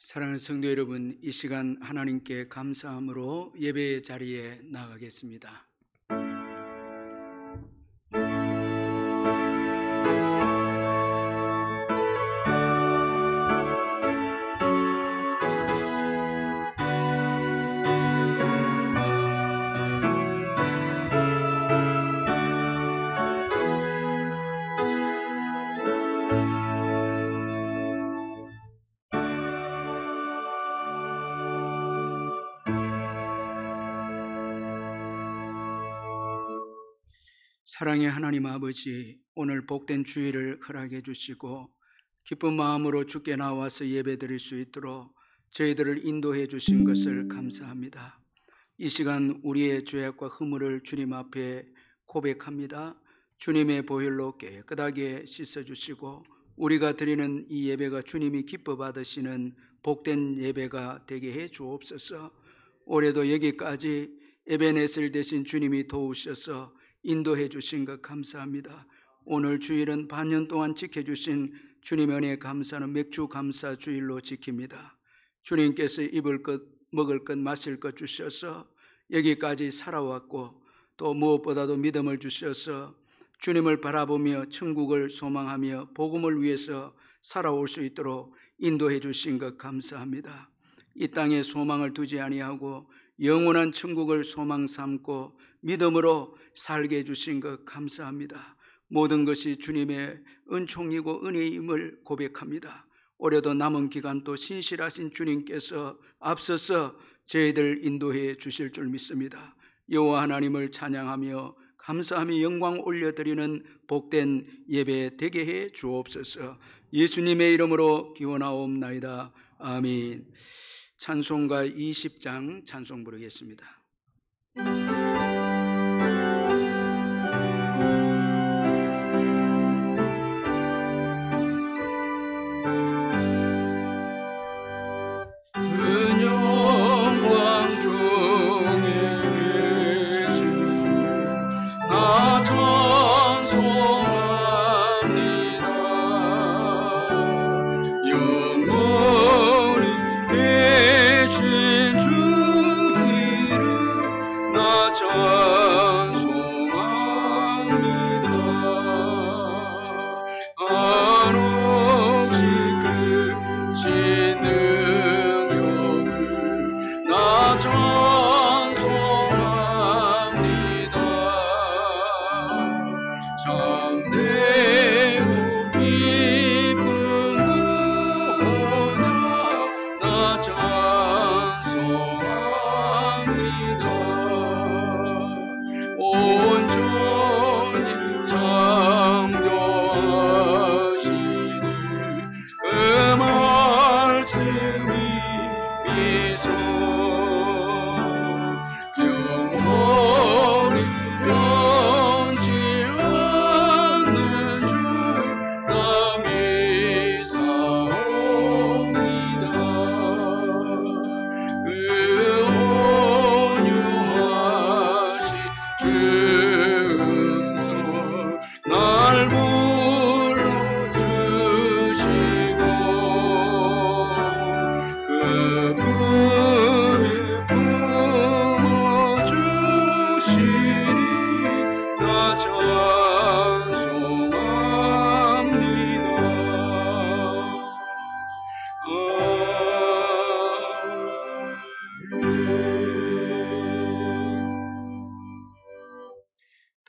사랑하는 성도 여러분, 이 시간 하나님께 감사함으로 예배의 자리에 나가겠습니다. 사랑의 하나님 아버지, 오늘 복된 주일을 허락해 주시고 기쁜 마음으로 주께 나와서 예배드릴 수 있도록 저희들을 인도해 주신 것을 감사합니다. 이 시간 우리의 죄악과 허물을 주님 앞에 고백합니다. 주님의 보혈로 깨끗하게 씻어주시고 우리가 드리는 이 예배가 주님이 기뻐 받으시는 복된 예배가 되게 해 주옵소서. 올해도 여기까지 에베네셀 대신 주님이 도우셔서 인도해 주신 것 감사합니다. 오늘 주일은 반년 동안 지켜주신 주님의 은혜에 감사하는 맥주 감사 주일로 지킵니다. 주님께서 입을 것, 먹을 것, 마실 것 주셔서 여기까지 살아왔고 또 무엇보다도 믿음을 주셔서 주님을 바라보며 천국을 소망하며 복음을 위해서 살아올 수 있도록 인도해 주신 것 감사합니다. 이 땅에 소망을 두지 아니하고 영원한 천국을 소망 삼고 믿음으로 살게 해주신 것 감사합니다. 모든 것이 주님의 은총이고 은혜임을 고백합니다. 올해도 남은 기간 또 신실하신 주님께서 앞서서 저희들 인도해 주실 줄 믿습니다. 여호와 하나님을 찬양하며 감사하며 영광 올려드리는 복된 예배 되게 해 주옵소서. 예수님의 이름으로 기원하옵나이다. 아멘. 찬송가 20장 찬송 부르겠습니다.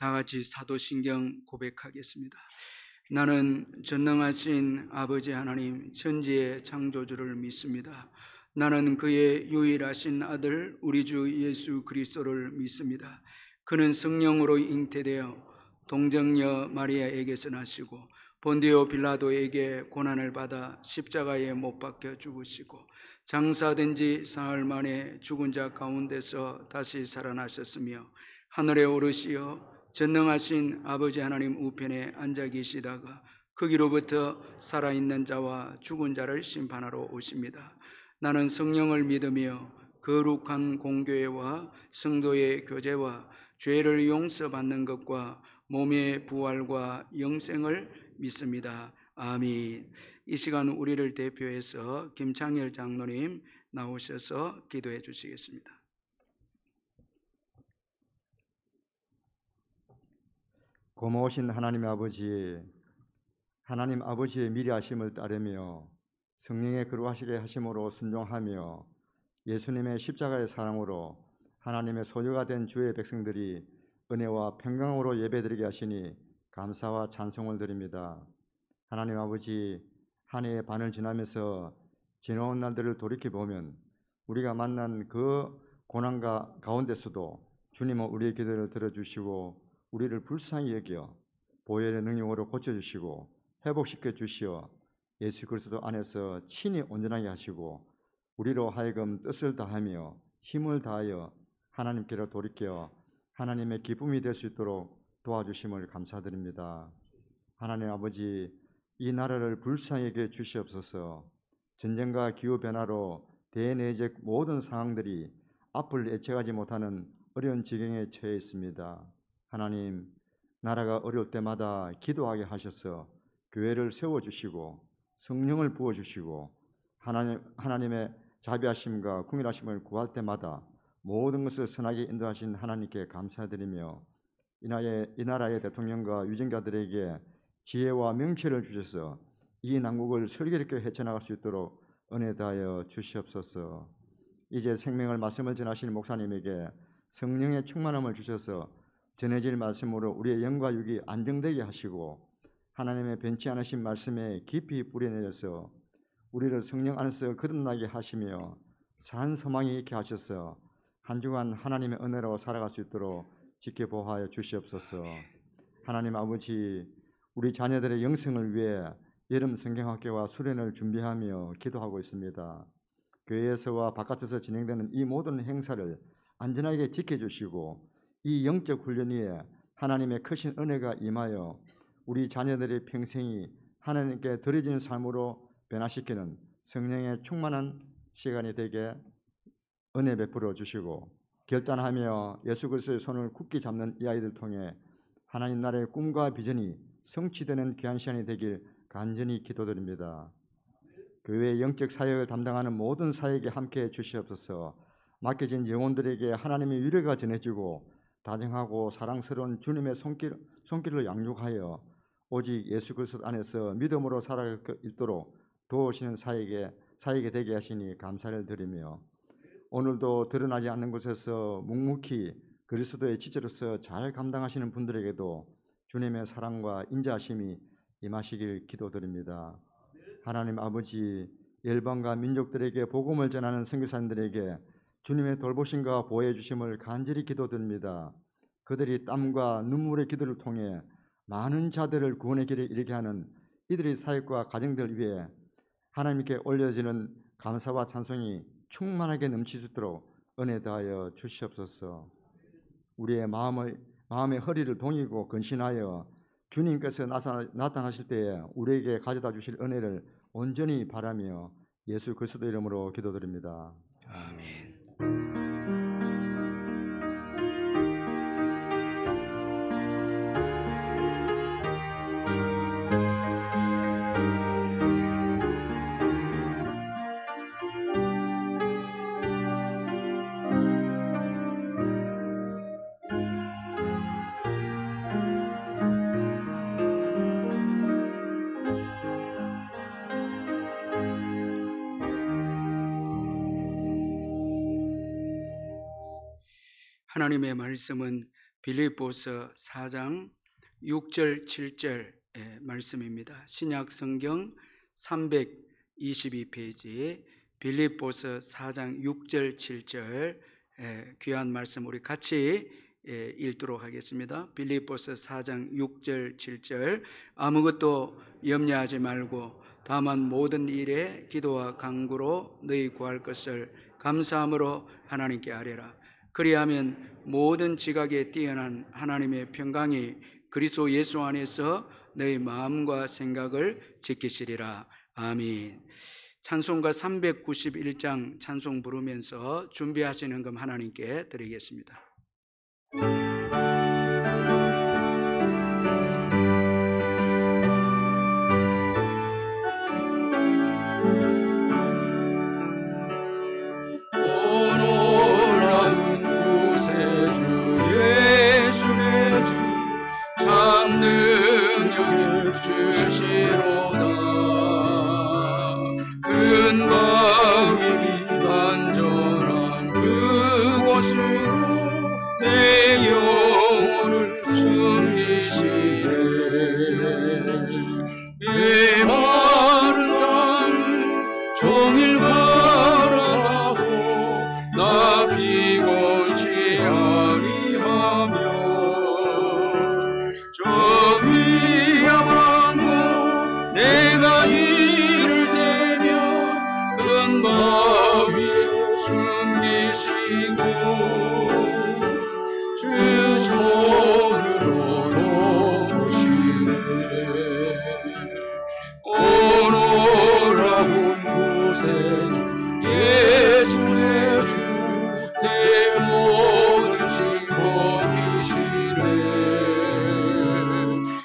다 같이 사도신경 고백하겠습니다. 나는 전능하신 아버지 하나님 천지의 창조주를 믿습니다. 나는 그의 유일하신 아들 우리 주 예수 그리스도를 믿습니다. 그는 성령으로 잉태되어 동정녀 마리아에게서 나시고 본디오 빌라도에게 고난을 받아 십자가에 못 박혀 죽으시고 장사된 지 사흘 만에 죽은 자 가운데서 다시 살아나셨으며 하늘에 오르시어 전능하신 아버지 하나님 우편에 앉아 계시다가 거기로부터 살아있는 자와 죽은 자를 심판하러 오십니다. 나는 성령을 믿으며 거룩한 공교회와 성도의 교제와 죄를 용서받는 것과 몸의 부활과 영생을 믿습니다. 아멘. 이 시간 우리를 대표해서 김창열 장로님 나오셔서 기도해 주시겠습니다. 고마우신 하나님 아버지, 하나님 아버지의 미리하심을 따르며 성령의 거룩하시게 하심으로 순종하며 예수님의 십자가의 사랑으로 하나님의 소유가 된 주의 백성들이 은혜와 평강으로 예배드리게 하시니 감사와 찬송을 드립니다. 하나님 아버지, 한 해의 반을 지나면서 지나온 날들을 돌이켜보면 우리가 만난 그 고난과 가운데서도 주님은 우리의 기도를 들어주시고 우리를 불쌍히 여겨 보혈의 능력으로 고쳐주시고 회복시켜 주시어 예수 그리스도 안에서 친히 온전하게 하시고 우리로 하여금 뜻을 다하며 힘을 다하여 하나님께로 돌이켜 하나님의 기쁨이 될 수 있도록 도와주심을 감사드립니다. 하나님 아버지, 이 나라를 불쌍히 여겨 주시옵소서. 전쟁과 기후변화로 대내적 모든 상황들이 앞을 예측하지 못하는 어려운 지경에 처해 있습니다. 하나님, 나라가 어려울 때마다 기도하게 하셔서 교회를 세워주시고 성령을 부어주시고 하나님의 자비하심과 궁일하심을 구할 때마다 모든 것을 선하게 인도하신 하나님께 감사드리며 이 나라의 대통령과 유정자들에게 지혜와 명철을 주셔서 이 난국을 슬기롭게 헤쳐나갈 수 있도록 은혜 다하여 주시옵소서. 이제 생명을 말씀을 전하시는 목사님에게 성령의 충만함을 주셔서 전해질 말씀으로 우리의 영과 육이 안정되게 하시고 하나님의 변치 않으신 말씀에 깊이 뿌려내려서 우리를 성령 안에서 거듭나게 하시며 산 소망이 있게 하셔서 한 주간 하나님의 은혜로 살아갈 수 있도록 지켜보하여 주시옵소서. 하나님 아버지, 우리 자녀들의 영성을 위해 여름 성경학교와 수련을 준비하며 기도하고 있습니다. 교회에서와 바깥에서 진행되는 이 모든 행사를 안전하게 지켜주시고 이 영적 훈련 위에 하나님의 크신 은혜가 임하여 우리 자녀들의 평생이 하나님께 드려진 삶으로 변화시키는 성령의 충만한 시간이 되게 은혜 베풀어 주시고 결단하며 예수 그리스도의 손을 굳게 잡는 이 아이들 통해 하나님 나라의 꿈과 비전이 성취되는 귀한 시간이 되길 간절히 기도드립니다. 교회의 영적 사역을 담당하는 모든 사역에 함께해 주시옵소서. 맡겨진 영혼들에게 하나님의 위로가 전해지고 다정하고 사랑스러운 주님의 손길을 양육하여 오직 예수 그리스도 안에서 믿음으로 살아갈 수 있도록 도우시는 사역이 되게 하시니 감사를 드리며 오늘도 드러나지 않는 곳에서 묵묵히 그리스도의 지체로서 잘 감당하시는 분들에게도 주님의 사랑과 인자하심이 임하시길 기도드립니다. 하나님 아버지, 열방과 민족들에게 복음을 전하는 선교사님들에게 주님의 돌보심과 보호해 주심을 간절히 기도드립니다. 그들이 땀과 눈물의 기도를 통해 많은 자들을 구원의 길에 이르게 하는 이들의 사역과 가정들 위해 하나님께 올려지는 감사와 찬송이 충만하게 넘칠 수 있도록 은혜 다하여 주시옵소서. 우리의 마음의 허리를 동이고 근신하여 주님께서 나타나실 때에 우리에게 가져다 주실 은혜를 온전히 바라며 예수 그리스도 이름으로 기도드립니다. 아멘. 하나님의 말씀은 빌립보서 4장 6절 7절의 말씀입니다. 신약 성경 322페이지 빌립보서 4장 6절 7절 귀한 말씀 우리 같이 읽도록 하겠습니다. 빌립보서 4장 6절 7절 아무것도 염려하지 말고 다만 모든 일에 기도와 간구로 너희 구할 것을 감사함으로 하나님께 아뢰라. 그리하면 모든 지각에 뛰어난 하나님의 평강이 그리스도 예수 안에서 너희 마음과 생각을 지키시리라. 아멘. 찬송가 391장 찬송 부르면서 준비하시는 금 하나님께 드리겠습니다. 주 손으로 돕으시네. 오노라온 곳에 주 예수 내 주 내 모든 짐 벗기시네.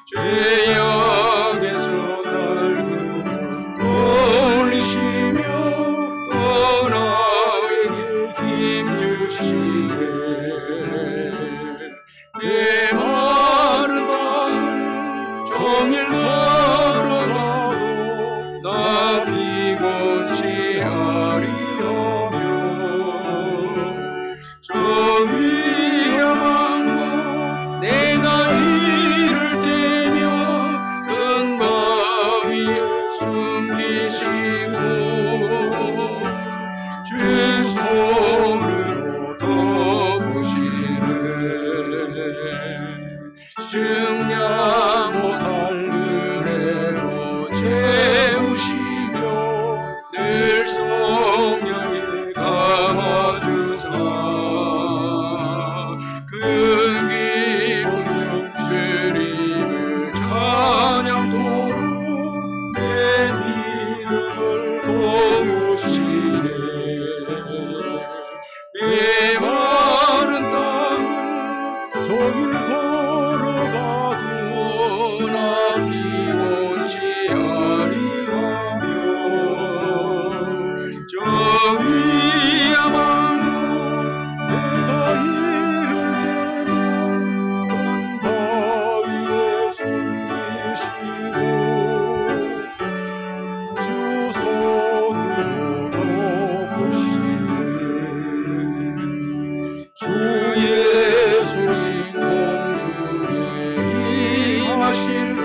죄악에서 날 끌어올리시며 또 나에게 힘 주시네. 내 마른 땅을 종일 걸어가도 나 비곤치 아니하며 정의야 망고 내가 이를 때며 큰 바위에 숨기시고 주 손으로 덮으시네. 증량 못할 은혜로 채우시며 늘 성령에 감아주사 큰 기쁨 주님을 찬양토록 내 믿음을 도우시네. 내 마른 땅을 종일 걸어가도 나 비곤치 아니하며 정의야 망고 내가 이를 내며 큰 바위에 숨기시고 주 손으로 덮으시네. 주 예수님 공중에 임하실 때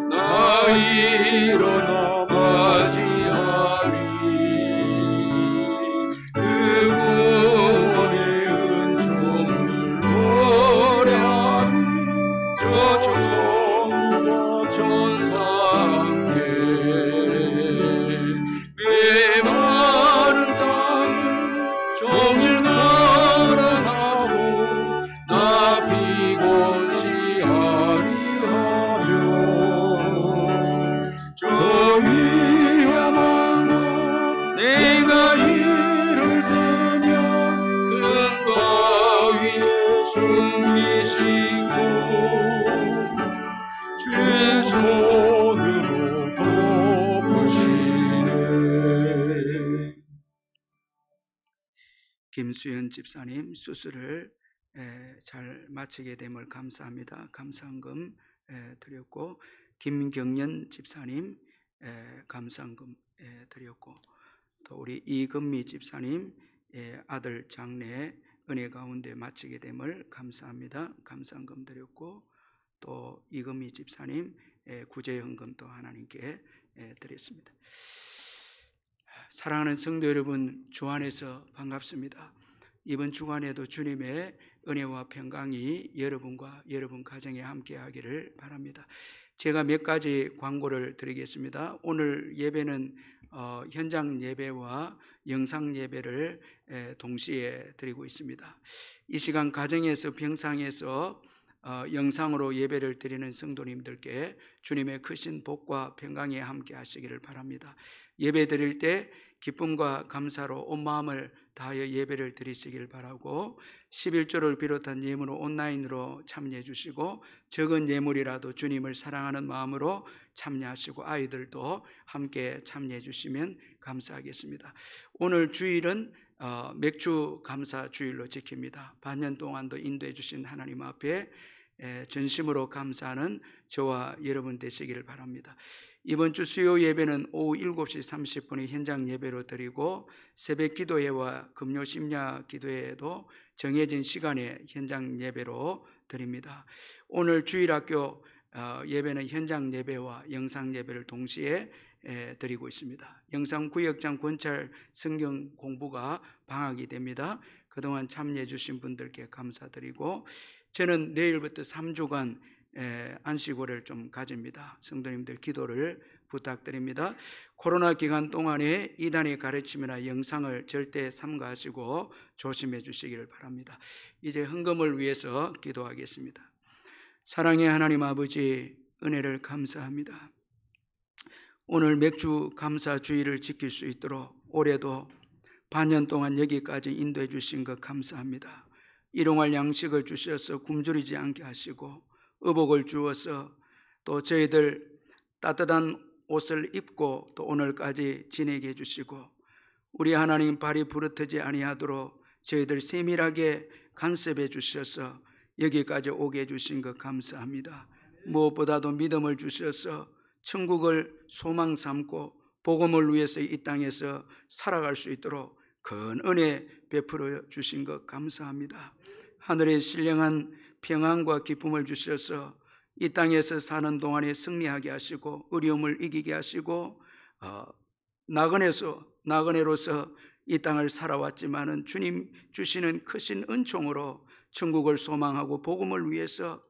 나 일어나 맞이하리. 그 구원의 은총을 노래하리. 저쪽 성과 천사 함께 내 마른 땅을 종일 걸어가도 나 비곤치 아니하며 정의와 망고 내가 이를 때며 큰 바위에 숨기시고 주 손으로 덮으시네. 김수현 집사님 수술을 잘 마치게 됨을 감사합니다. 감사한금 드렸고, 김경연 집사님 감사한금 드렸고, 또 우리 이금미 집사님 아들 장례 은혜 가운데 마치게 됨을 감사합니다. 감사한금 드렸고, 또 이금미 집사님 구제헌금도 하나님께 드렸습니다. 사랑하는 성도 여러분, 주 안에서 반갑습니다. 이번 주간에도 주님의 은혜와 평강이 여러분과 여러분 가정에 함께하기를 바랍니다. 제가 몇 가지 광고를 드리겠습니다. 오늘 예배는 현장 예배와 영상 예배를 동시에 드리고 있습니다. 이 시간 가정에서 병상에서 영상으로 예배를 드리는 성도님들께 주님의 크신 복과 평강이 함께 하시기를 바랍니다. 예배 드릴 때 기쁨과 감사로 온 마음을 다하여 예배를 드리시길 바라고, 11조를 비롯한 예물을 온라인으로 참여해 주시고, 적은 예물이라도 주님을 사랑하는 마음으로 참여하시고 아이들도 함께 참여해 주시면 감사하겠습니다. 오늘 주일은 맥주 감사 주일로 지킵니다. 반년 동안도 인도해 주신 하나님 앞에 전심으로 감사하는 저와 여러분 되시기를 바랍니다. 이번 주 수요 예배는 오후 7시 30분에 현장 예배로 드리고, 새벽 기도회와 금요 심야 기도회에도 정해진 시간에 현장 예배로 드립니다. 오늘 주일학교 예배는 현장 예배와 영상 예배를 동시에 드리고 있습니다. 영상구역장 권찰 성경 공부가 방학이 됩니다. 그동안 참여해 주신 분들께 감사드리고, 저는 내일부터 3주간 안식월을 좀 가집니다. 성도님들 기도를 부탁드립니다. 코로나 기간 동안에 이단의 가르침이나 영상을 절대 삼가하시고 조심해 주시기를 바랍니다. 이제 헌금을 위해서 기도하겠습니다. 사랑의 하나님 아버지, 은혜를 감사합니다. 오늘 맥주 감사 주일을 지킬 수 있도록 올해도 반년 동안 여기까지 인도해 주신 것 감사합니다. 일용할 양식을 주셔서 굶주리지 않게 하시고 의복을 주어서 또 저희들 따뜻한 옷을 입고 또 오늘까지 지내게 해주시고 우리 하나님 발이 부르트지 아니하도록 저희들 세밀하게 간섭해 주셔서 여기까지 오게 해주신 것 감사합니다. 무엇보다도 믿음을 주셔서 천국을 소망 삼고 복음을 위해서 이 땅에서 살아갈 수 있도록 큰 은혜 베풀어 주신 것 감사합니다. 하늘의 신령한 평안과 기쁨을 주셔서 이 땅에서 사는 동안에 승리하게 하시고 어려움을 이기게 하시고 나그네로서 이 땅을 살아왔지만은 주님 주시는 크신 은총으로 천국을 소망하고 복음을 위해서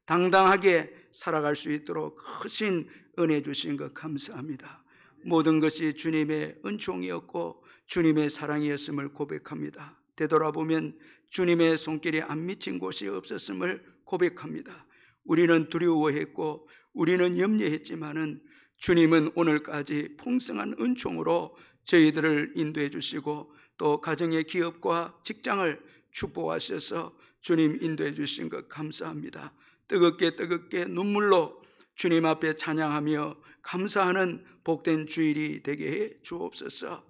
당당하게 살아갈 수 있도록 크신 은혜 주신 것 감사합니다. 모든 것이 주님의 은총이었고 주님의 사랑이었음을 고백합니다. 되돌아보면 주님의 손길이 안 미친 곳이 없었음을 고백합니다. 우리는 두려워했고 우리는 염려했지만은 주님은 오늘까지 풍성한 은총으로 저희들을 인도해 주시고 또 가정의 기업과 직장을 축복하셔서 주님 인도해 주신 것 감사합니다. 뜨겁게 눈물로 주님 앞에 찬양하며 감사하는 복된 주일이 되게 해 주옵소서.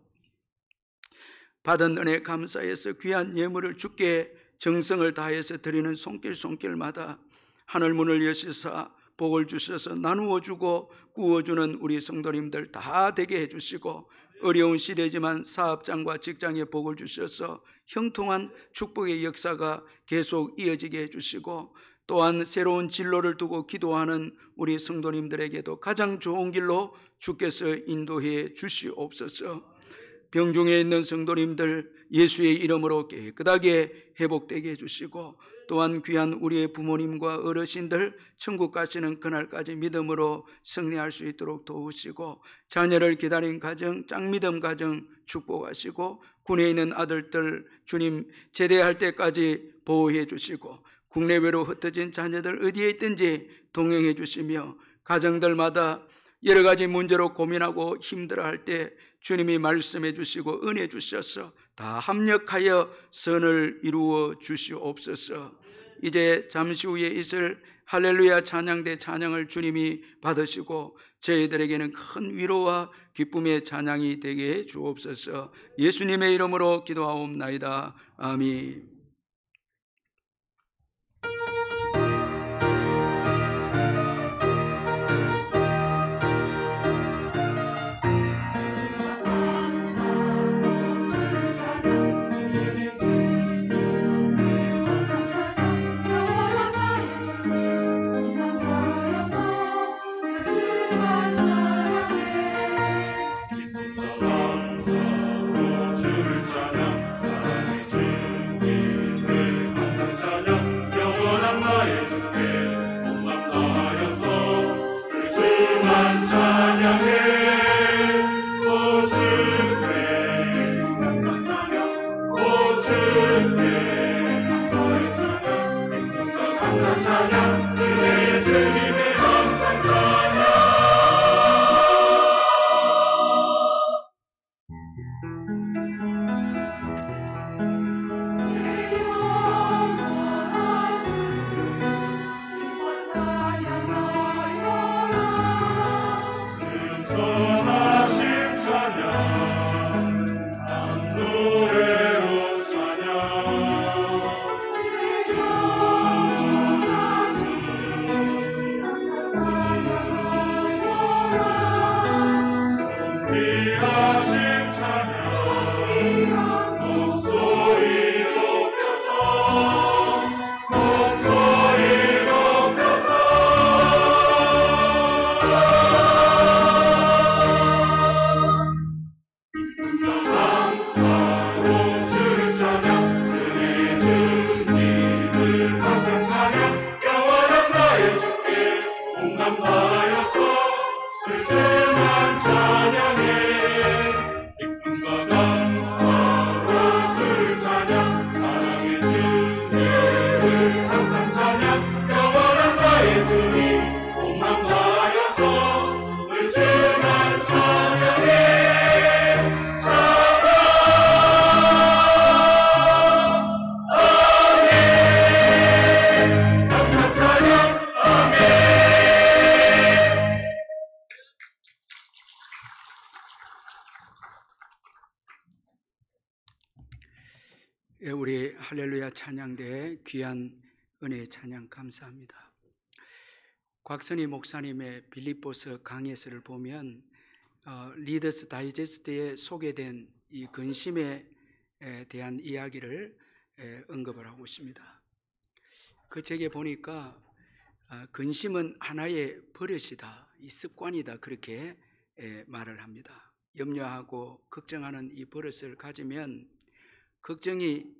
받은 은혜 감사해서 귀한 예물을 주께 정성을 다해서 드리는 손길마다 하늘 문을 여시사 복을 주셔서 나누어 주고 구워주는 우리 성도님들 다 되게 해주시고 어려운 시대지만 사업장과 직장에 복을 주셔서 형통한 축복의 역사가 계속 이어지게 해주시고 또한 새로운 진로를 두고 기도하는 우리 성도님들에게도 가장 좋은 길로 주께서 인도해 주시옵소서. 병중에 있는 성도님들 예수의 이름으로 깨끗하게 회복되게 해주시고 또한 귀한 우리의 부모님과 어르신들 천국 가시는 그날까지 믿음으로 승리할 수 있도록 도우시고 자녀를 기다린 가정 짱믿음 가정 축복하시고 군에 있는 아들들 주님 제대할 때까지 보호해 주시고 국내외로 흩어진 자녀들 어디에 있든지 동행해 주시며 가정들마다 여러 가지 문제로 고민하고 힘들어할 때 주님이 말씀해 주시고 은혜 주셔서 다 합력하여 선을 이루어 주시옵소서. 이제 잠시 후에 있을 할렐루야 찬양대 찬양을 주님이 받으시고 저희들에게는 큰 위로와 기쁨의 찬양이 되게 해 주옵소서. 예수님의 이름으로 기도하옵나이다. 아멘. 주를 찬양 사랑의 주님 우리 할렐루야 찬양대의 귀한 은혜의 찬양 감사합니다. 곽선희 목사님의 빌립보서 강해서를 보면 리더스 다이제스트에 소개된 이 근심에 대한 이야기를 언급을 하고 있습니다. 그 책에 보니까 근심은 하나의 버릇이다, 이 습관이다, 그렇게 말을 합니다. 염려하고 걱정하는 이 버릇을 가지면 걱정이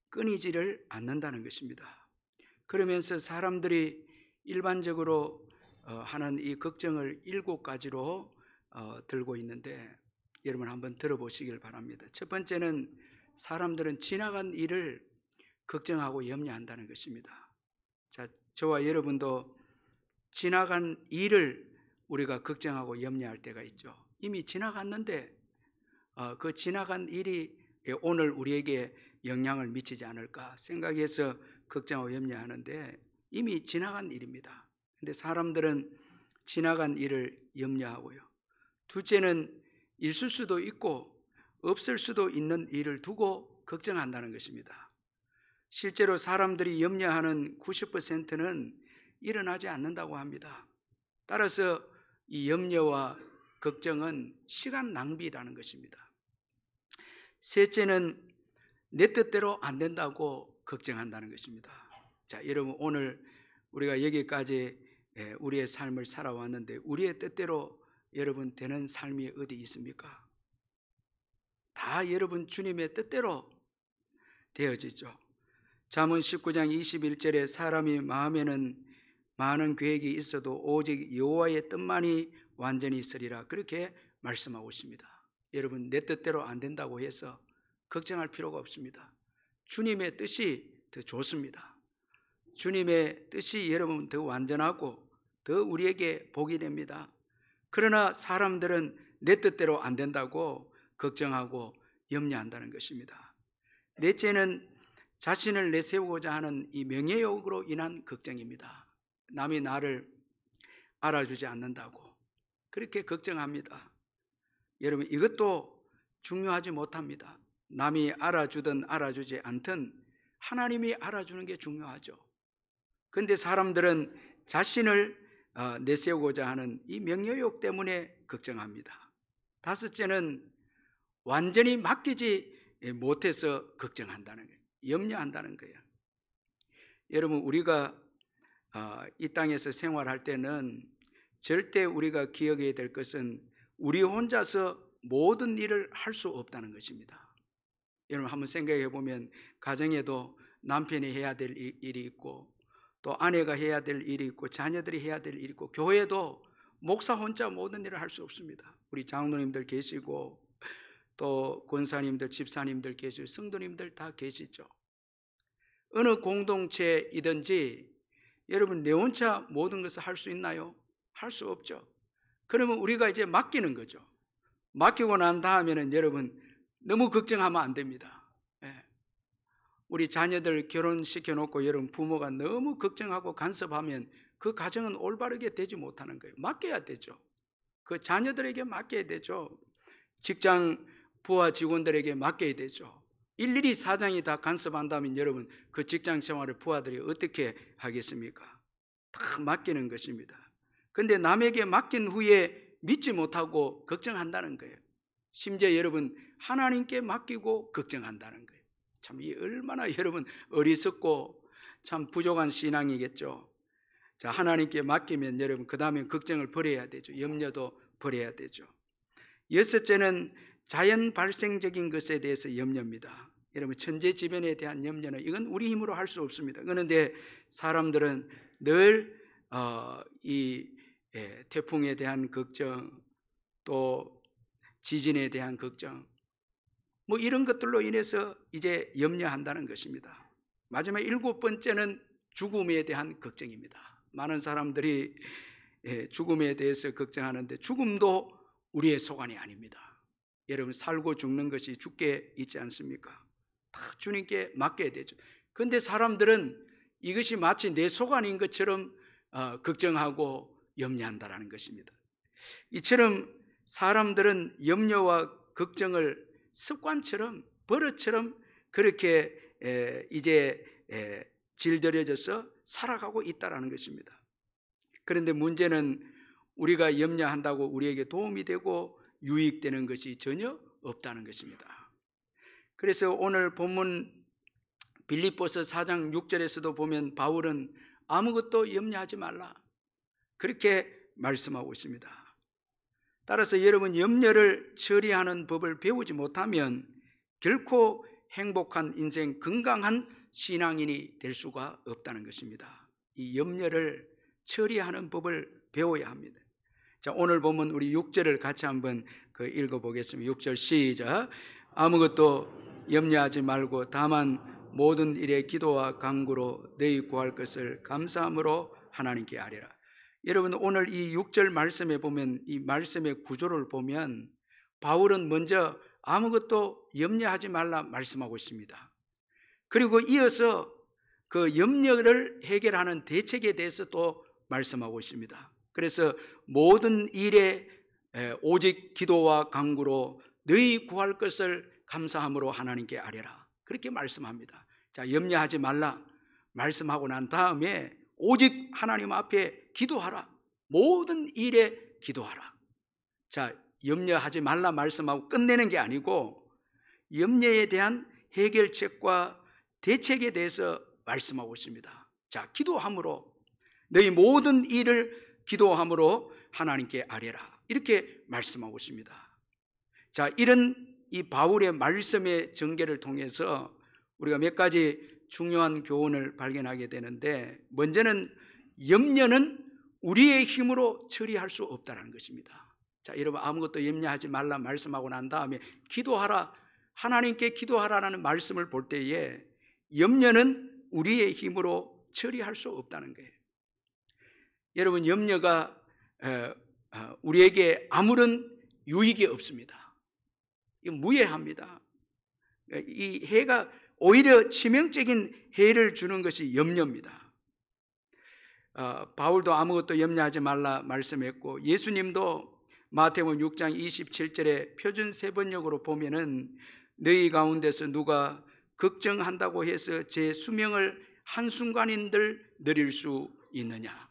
끊이지를 않는다는 것입니다. 그러면서 사람들이 일반적으로 하는 이 걱정을 7가지로 들고 있는데 여러분 한번 들어보시길 바랍니다. 첫 번째는 사람들은 지나간 일을 걱정하고 염려한다는 것입니다. 자, 저와 여러분도 지나간 일을 우리가 걱정하고 염려할 때가 있죠. 이미 지나갔는데 그 지나간 일이 오늘 우리에게 영향을 미치지 않을까 생각해서 걱정하고 염려하는데 이미 지나간 일입니다. 근데 사람들은 지나간 일을 염려하고요. 둘째는 있을 수도 있고 없을 수도 있는 일을 두고 걱정한다는 것입니다. 실제로 사람들이 염려하는 90%는 일어나지 않는다고 합니다. 따라서 이 염려와 걱정은 시간 낭비라는 것입니다. 셋째는 내 뜻대로 안 된다고 걱정한다는 것입니다. 자, 여러분 오늘 우리가 여기까지 우리의 삶을 살아왔는데 우리의 뜻대로 여러분 되는 삶이 어디 있습니까? 다 여러분 주님의 뜻대로 되어지죠. 잠언 19장 21절에 사람이 마음에는 많은 계획이 있어도 오직 여호와의 뜻만이 완전히 있으리라, 그렇게 말씀하고 있습니다. 여러분 내 뜻대로 안 된다고 해서 걱정할 필요가 없습니다. 주님의 뜻이 더 좋습니다. 주님의 뜻이 여러분 더 완전하고 더 우리에게 복이 됩니다. 그러나 사람들은 내 뜻대로 안 된다고 걱정하고 염려한다는 것입니다. 넷째는 자신을 내세우고자 하는 이 명예욕으로 인한 걱정입니다. 남이 나를 알아주지 않는다고 그렇게 걱정합니다. 여러분 이것도 중요하지 못합니다. 남이 알아주든 알아주지 않든 하나님이 알아주는 게 중요하죠. 그런데 사람들은 자신을 내세우고자 하는 이 명예욕 때문에 걱정합니다. 다섯째는 완전히 맡기지 못해서 걱정한다는 거예요. 염려한다는 거예요. 여러분 우리가 이 땅에서 생활할 때는 절대 우리가 기억해야 될 것은 우리 혼자서 모든 일을 할 수 없다는 것입니다. 여러분 한번 생각해 보면 가정에도 남편이 해야 될 일이 있고 또 아내가 해야 될 일이 있고 자녀들이 해야 될 일이 있고 교회도 목사 혼자 모든 일을 할 수 없습니다. 우리 장로님들 계시고 또 권사님들, 집사님들 계시고 성도님들 다 계시죠. 어느 공동체이든지 여러분 내 혼자 모든 것을 할 수 있나요? 할 수 없죠. 그러면 우리가 이제 맡기는 거죠. 맡기고 난 다음에는 여러분 너무 걱정하면 안 됩니다. 우리 자녀들 결혼시켜 놓고 여러분 부모가 너무 걱정하고 간섭하면 그 가정은 올바르게 되지 못하는 거예요. 맡겨야 되죠. 그 자녀들에게 맡겨야 되죠. 직장 부하 직원들에게 맡겨야 되죠. 일일이 사장이 다 간섭한다면 여러분 그 직장 생활을 부하들이 어떻게 하겠습니까? 다 맡기는 것입니다. 그런데 남에게 맡긴 후에 믿지 못하고 걱정한다는 거예요. 심지어 여러분 하나님께 맡기고 걱정한다는 거예요. 참 이 얼마나 여러분 어리석고 참 부족한 신앙이겠죠. 자, 하나님께 맡기면 여러분 그 다음에 걱정을 버려야 되죠. 염려도 버려야 되죠. 여섯째는 자연 발생적인 것에 대해서 염려입니다. 여러분 천재지변에 대한 염려는 이건 우리 힘으로 할 수 없습니다. 그런데 사람들은 늘 이 태풍에 대한 걱정, 또 지진에 대한 걱정, 뭐 이런 것들로 인해서 이제 염려한다는 것입니다. 마지막 7번째는 죽음에 대한 걱정입니다. 많은 사람들이 죽음에 대해서 걱정하는데 죽음도 우리의 소관이 아닙니다. 여러분 살고 죽는 것이 주께 있지 않습니까? 다 주님께 맡겨야 되죠. 그런데 사람들은 이것이 마치 내 소관인 것처럼 걱정하고 염려한다는 것입니다. 이처럼 사람들은 염려와 걱정을 습관처럼 버릇처럼 그렇게 이제 질들여져서 살아가고 있다는 것입니다. 그런데 문제는 우리가 염려한다고 우리에게 도움이 되고 유익되는 것이 전혀 없다는 것입니다. 그래서 오늘 본문 빌립보서 4장 6절에서도 보면 바울은 아무것도 염려하지 말라 그렇게 말씀하고 있습니다. 따라서 여러분, 염려를 처리하는 법을 배우지 못하면 결코 행복한 인생, 건강한 신앙인이 될 수가 없다는 것입니다. 이 염려를 처리하는 법을 배워야 합니다. 자, 오늘 보면 우리 6절을 같이 한번 읽어보겠습니다. 6절 시작. 아무것도 염려하지 말고 다만 모든 일에 기도와 간구로 너희 구할 것을 감사함으로 하나님께 아뢰라. 여러분, 오늘 이 6절 말씀에 보면, 이 말씀의 구조를 보면 바울은 먼저 아무것도 염려하지 말라 말씀하고 있습니다. 그리고 이어서 그 염려를 해결하는 대책에 대해서 또 말씀하고 있습니다. 그래서 모든 일에 오직 기도와 간구로 너희 구할 것을 감사함으로 하나님께 아뢰라 그렇게 말씀합니다. 자, 염려하지 말라 말씀하고 난 다음에 오직 하나님 앞에 기도하라. 모든 일에 기도하라. 자, 염려하지 말라 말씀하고 끝내는 게 아니고 염려에 대한 해결책과 대책에 대해서 말씀하고 있습니다. 자, 기도함으로 너희 모든 일을 기도함으로 하나님께 아뢰라 이렇게 말씀하고 있습니다. 자, 이런 이 바울의 말씀의 전개를 통해서 우리가 몇 가지 중요한 교훈을 발견하게 되는데, 먼저는 염려는 우리의 힘으로 처리할 수 없다는 것입니다. 자, 여러분, 아무것도 염려하지 말라 말씀하고 난 다음에 기도하라, 하나님께 기도하라는 말씀을 볼 때에 염려는 우리의 힘으로 처리할 수 없다는 거예요. 여러분, 염려가 우리에게 아무런 유익이 없습니다. 무해합니다. 이 해가 오히려 치명적인 해를 주는 것이 염려입니다. 바울도 아무것도 염려하지 말라 말씀했고, 예수님도 마태복음 6장 27절에 표준 세번역으로 보면은 너희 가운데서 누가 걱정한다고 해서 제 수명을 한순간인들 누릴 수 있느냐.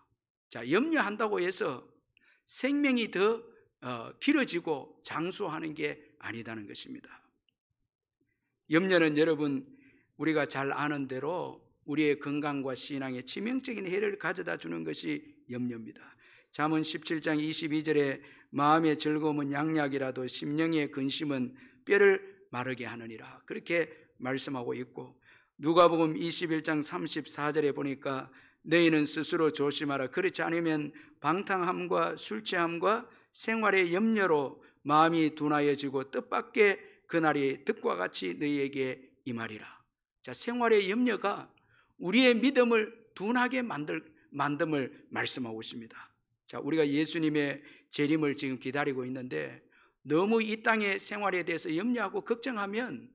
자, 염려한다고 해서 생명이 더 길어지고 장수하는 게 아니다는 것입니다. 염려는 여러분, 우리가 잘 아는 대로 우리의 건강과 신앙에 치명적인 해를 가져다 주는 것이 염려입니다. 잠언 17장 22절에 마음의 즐거움은 양약이라도 심령의 근심은 뼈를 마르게 하느니라 그렇게 말씀하고 있고, 누가복음 21장 34절에 보니까 너희는 스스로 조심하라. 그렇지 않으면 방탕함과 술취함과 생활의 염려로 마음이 둔하여지고 뜻밖의 그날이 득과 같이 너희에게 임하리라. 자, 생활의 염려가 우리의 믿음을 둔하게 만듦을 말씀하고 있습니다. 자, 우리가 예수님의 재림을 지금 기다리고 있는데 너무 이 땅의 생활에 대해서 염려하고 걱정하면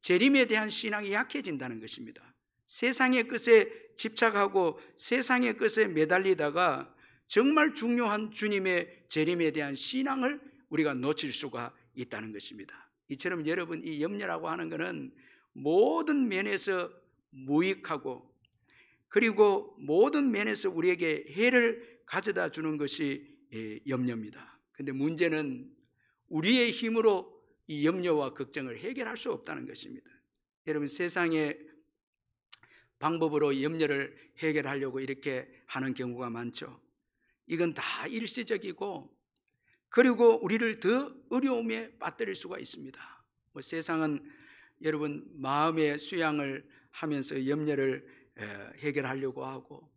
재림에 대한 신앙이 약해진다는 것입니다. 세상의 것에 집착하고 세상의 것에 매달리다가 정말 중요한 주님의 재림에 대한 신앙을 우리가 놓칠 수가 있다는 것입니다. 이처럼 여러분, 이 염려라고 하는 것은 모든 면에서 무익하고 그리고 모든 면에서 우리에게 해를 가져다 주는 것이 염려입니다. 그런데 문제는 우리의 힘으로 이 염려와 걱정을 해결할 수 없다는 것입니다. 여러분, 세상의 방법으로 염려를 해결하려고 이렇게 하는 경우가 많죠. 이건 다 일시적이고 그리고 우리를 더 어려움에 빠뜨릴 수가 있습니다. 세상은 여러분, 마음의 수양을 하면서 염려를 해결하려고 하고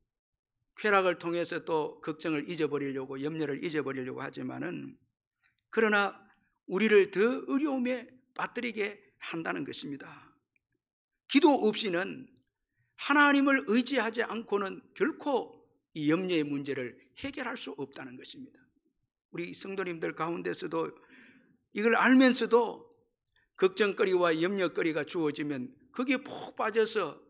쾌락을 통해서 또 걱정을 잊어버리려고, 염려를 잊어버리려고 하지만은, 그러나 우리를 더 어려움에 빠뜨리게 한다는 것입니다. 기도 없이는, 하나님을 의지하지 않고는 결코 이 염려의 문제를 해결할 수 없다는 것입니다. 우리 성도님들 가운데서도 이걸 알면서도 걱정거리와 염려거리가 주어지면 거기에 푹 빠져서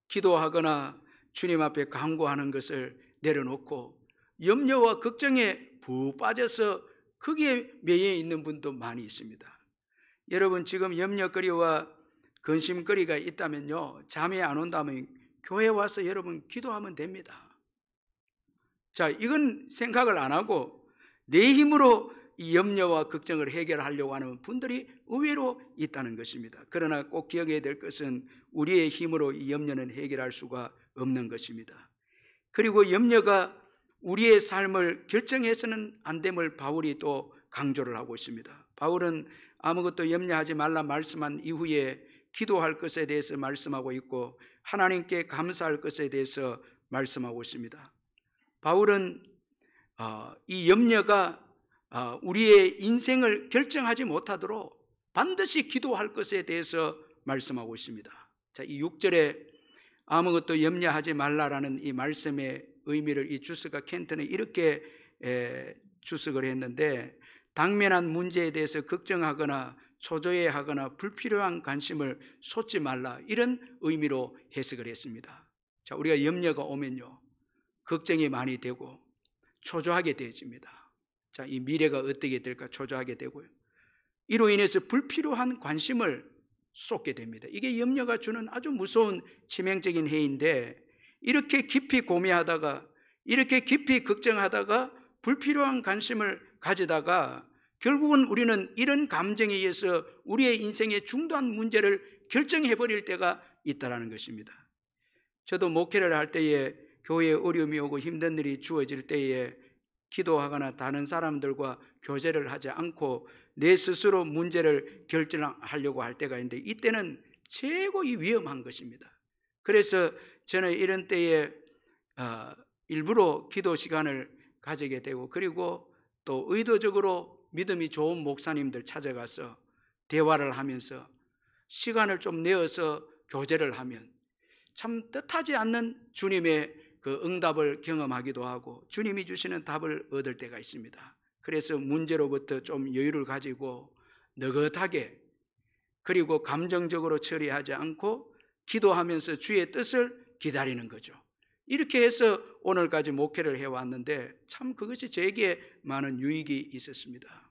기도하거나 주님 앞에 간구하는 것을 내려놓고 염려와 걱정에 푹 빠져서 거기에 매여 있는 분도 많이 있습니다. 여러분, 지금 염려거리와 근심거리가 있다면요, 잠이 안 온다면 교회 와서 여러분 기도하면 됩니다. 자, 이건 생각을 안 하고 내 힘으로 이 염려와 걱정을 해결하려고 하는 분들이 의외로 있다는 것입니다. 그러나 꼭 기억해야 될 것은 우리의 힘으로 이 염려는 해결할 수가 없는 것입니다. 그리고 염려가 우리의 삶을 결정해서는 안 됨을 바울이 또 강조를 하고 있습니다. 바울은 아무것도 염려하지 말라 말씀한 이후에 기도할 것에 대해서 말씀하고 있고 하나님께 감사할 것에 대해서 말씀하고 있습니다. 바울은 이 염려가 우리의 인생을 결정하지 못하도록 반드시 기도할 것에 대해서 말씀하고 있습니다. 자, 이 6절에 아무것도 염려하지 말라라는 이 말씀의 의미를 이 주스가 켄트는 이렇게 주석을 했는데, 당면한 문제에 대해서 걱정하거나 초조해하거나 불필요한 관심을 쏟지 말라, 이런 의미로 해석을 했습니다. 자, 우리가 염려가 오면요, 걱정이 많이 되고 초조하게 되어집니다. 자, 이 미래가 어떻게 될까 초조하게 되고요. 이로 인해서 불필요한 관심을 쏟게 됩니다. 이게 염려가 주는 아주 무서운 치명적인 해인데, 이렇게 깊이 고민하다가 이렇게 깊이 걱정하다가 불필요한 관심을 가지다가 결국은 우리는 이런 감정에 의해서 우리의 인생의 중요한 문제를 결정해 버릴 때가 있다는 것입니다. 저도 목회를 할 때에 교회에 어려움이 오고 힘든 일이 주어질 때에 기도하거나 다른 사람들과 교제를 하지 않고 내 스스로 문제를 결정하려고 할 때가 있는데, 이때는 최고의 위험한 것입니다. 그래서 저는 이런 때에 일부러 기도 시간을 가지게 되고, 그리고 또 의도적으로 믿음이 좋은 목사님들 찾아가서 대화를 하면서 시간을 좀 내어서 교제를 하면 참 뜻하지 않는 주님의 그 응답을 경험하기도 하고 주님이 주시는 답을 얻을 때가 있습니다. 그래서 문제로부터 좀 여유를 가지고 느긋하게, 그리고 감정적으로 처리하지 않고 기도하면서 주의 뜻을 기다리는 거죠. 이렇게 해서 오늘까지 목회를 해왔는데 참 그것이 저에게 많은 유익이 있었습니다.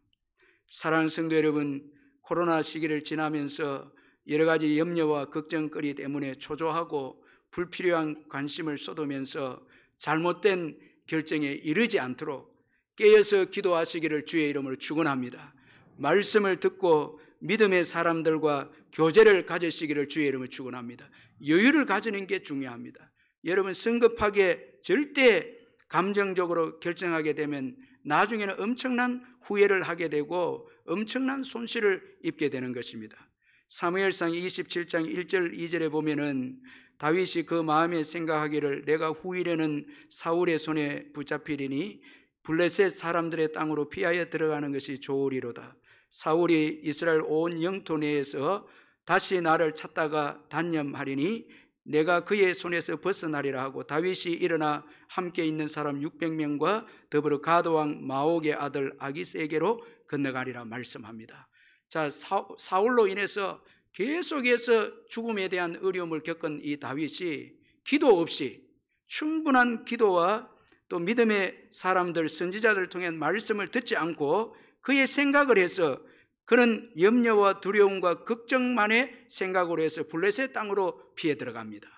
사랑하는 성도 여러분, 코로나 시기를 지나면서 여러 가지 염려와 걱정거리 때문에 초조하고 불필요한 관심을 쏟으면서 잘못된 결정에 이르지 않도록 깨어서 기도하시기를 주의 이름으로 축원합니다. 말씀을 듣고 믿음의 사람들과 교제를 가지시기를 주의 이름으로 축원합니다. 여유를 가지는 게 중요합니다. 여러분, 성급하게 절대 감정적으로 결정하게 되면 나중에는 엄청난 후회를 하게 되고 엄청난 손실을 입게 되는 것입니다. 사무엘상 27장 1절 2절에 보면은 다윗이 그 마음에 생각하기를 내가 후일에는 사울의 손에 붙잡히리니 블레셋 사람들의 땅으로 피하여 들어가는 것이 좋으리로다. 사울이 이스라엘 온 영토 내에서 다시 나를 찾다가 단념하리니 내가 그의 손에서 벗어나리라 하고, 다윗이 일어나 함께 있는 사람 600명과 더불어 가드왕 마옥의 아들 아기스에게로 건너가리라 말씀합니다. 자, 사울로 인해서 계속해서 죽음에 대한 어려움을 겪은 이 다윗이 기도 없이 충분한 기도와 또 믿음의 사람들 선지자들을 통해 말씀을 듣지 않고 그의 생각을 해서 그런 염려와 두려움과 걱정만의 생각으로 해서 블레셋 땅으로 피해 들어갑니다.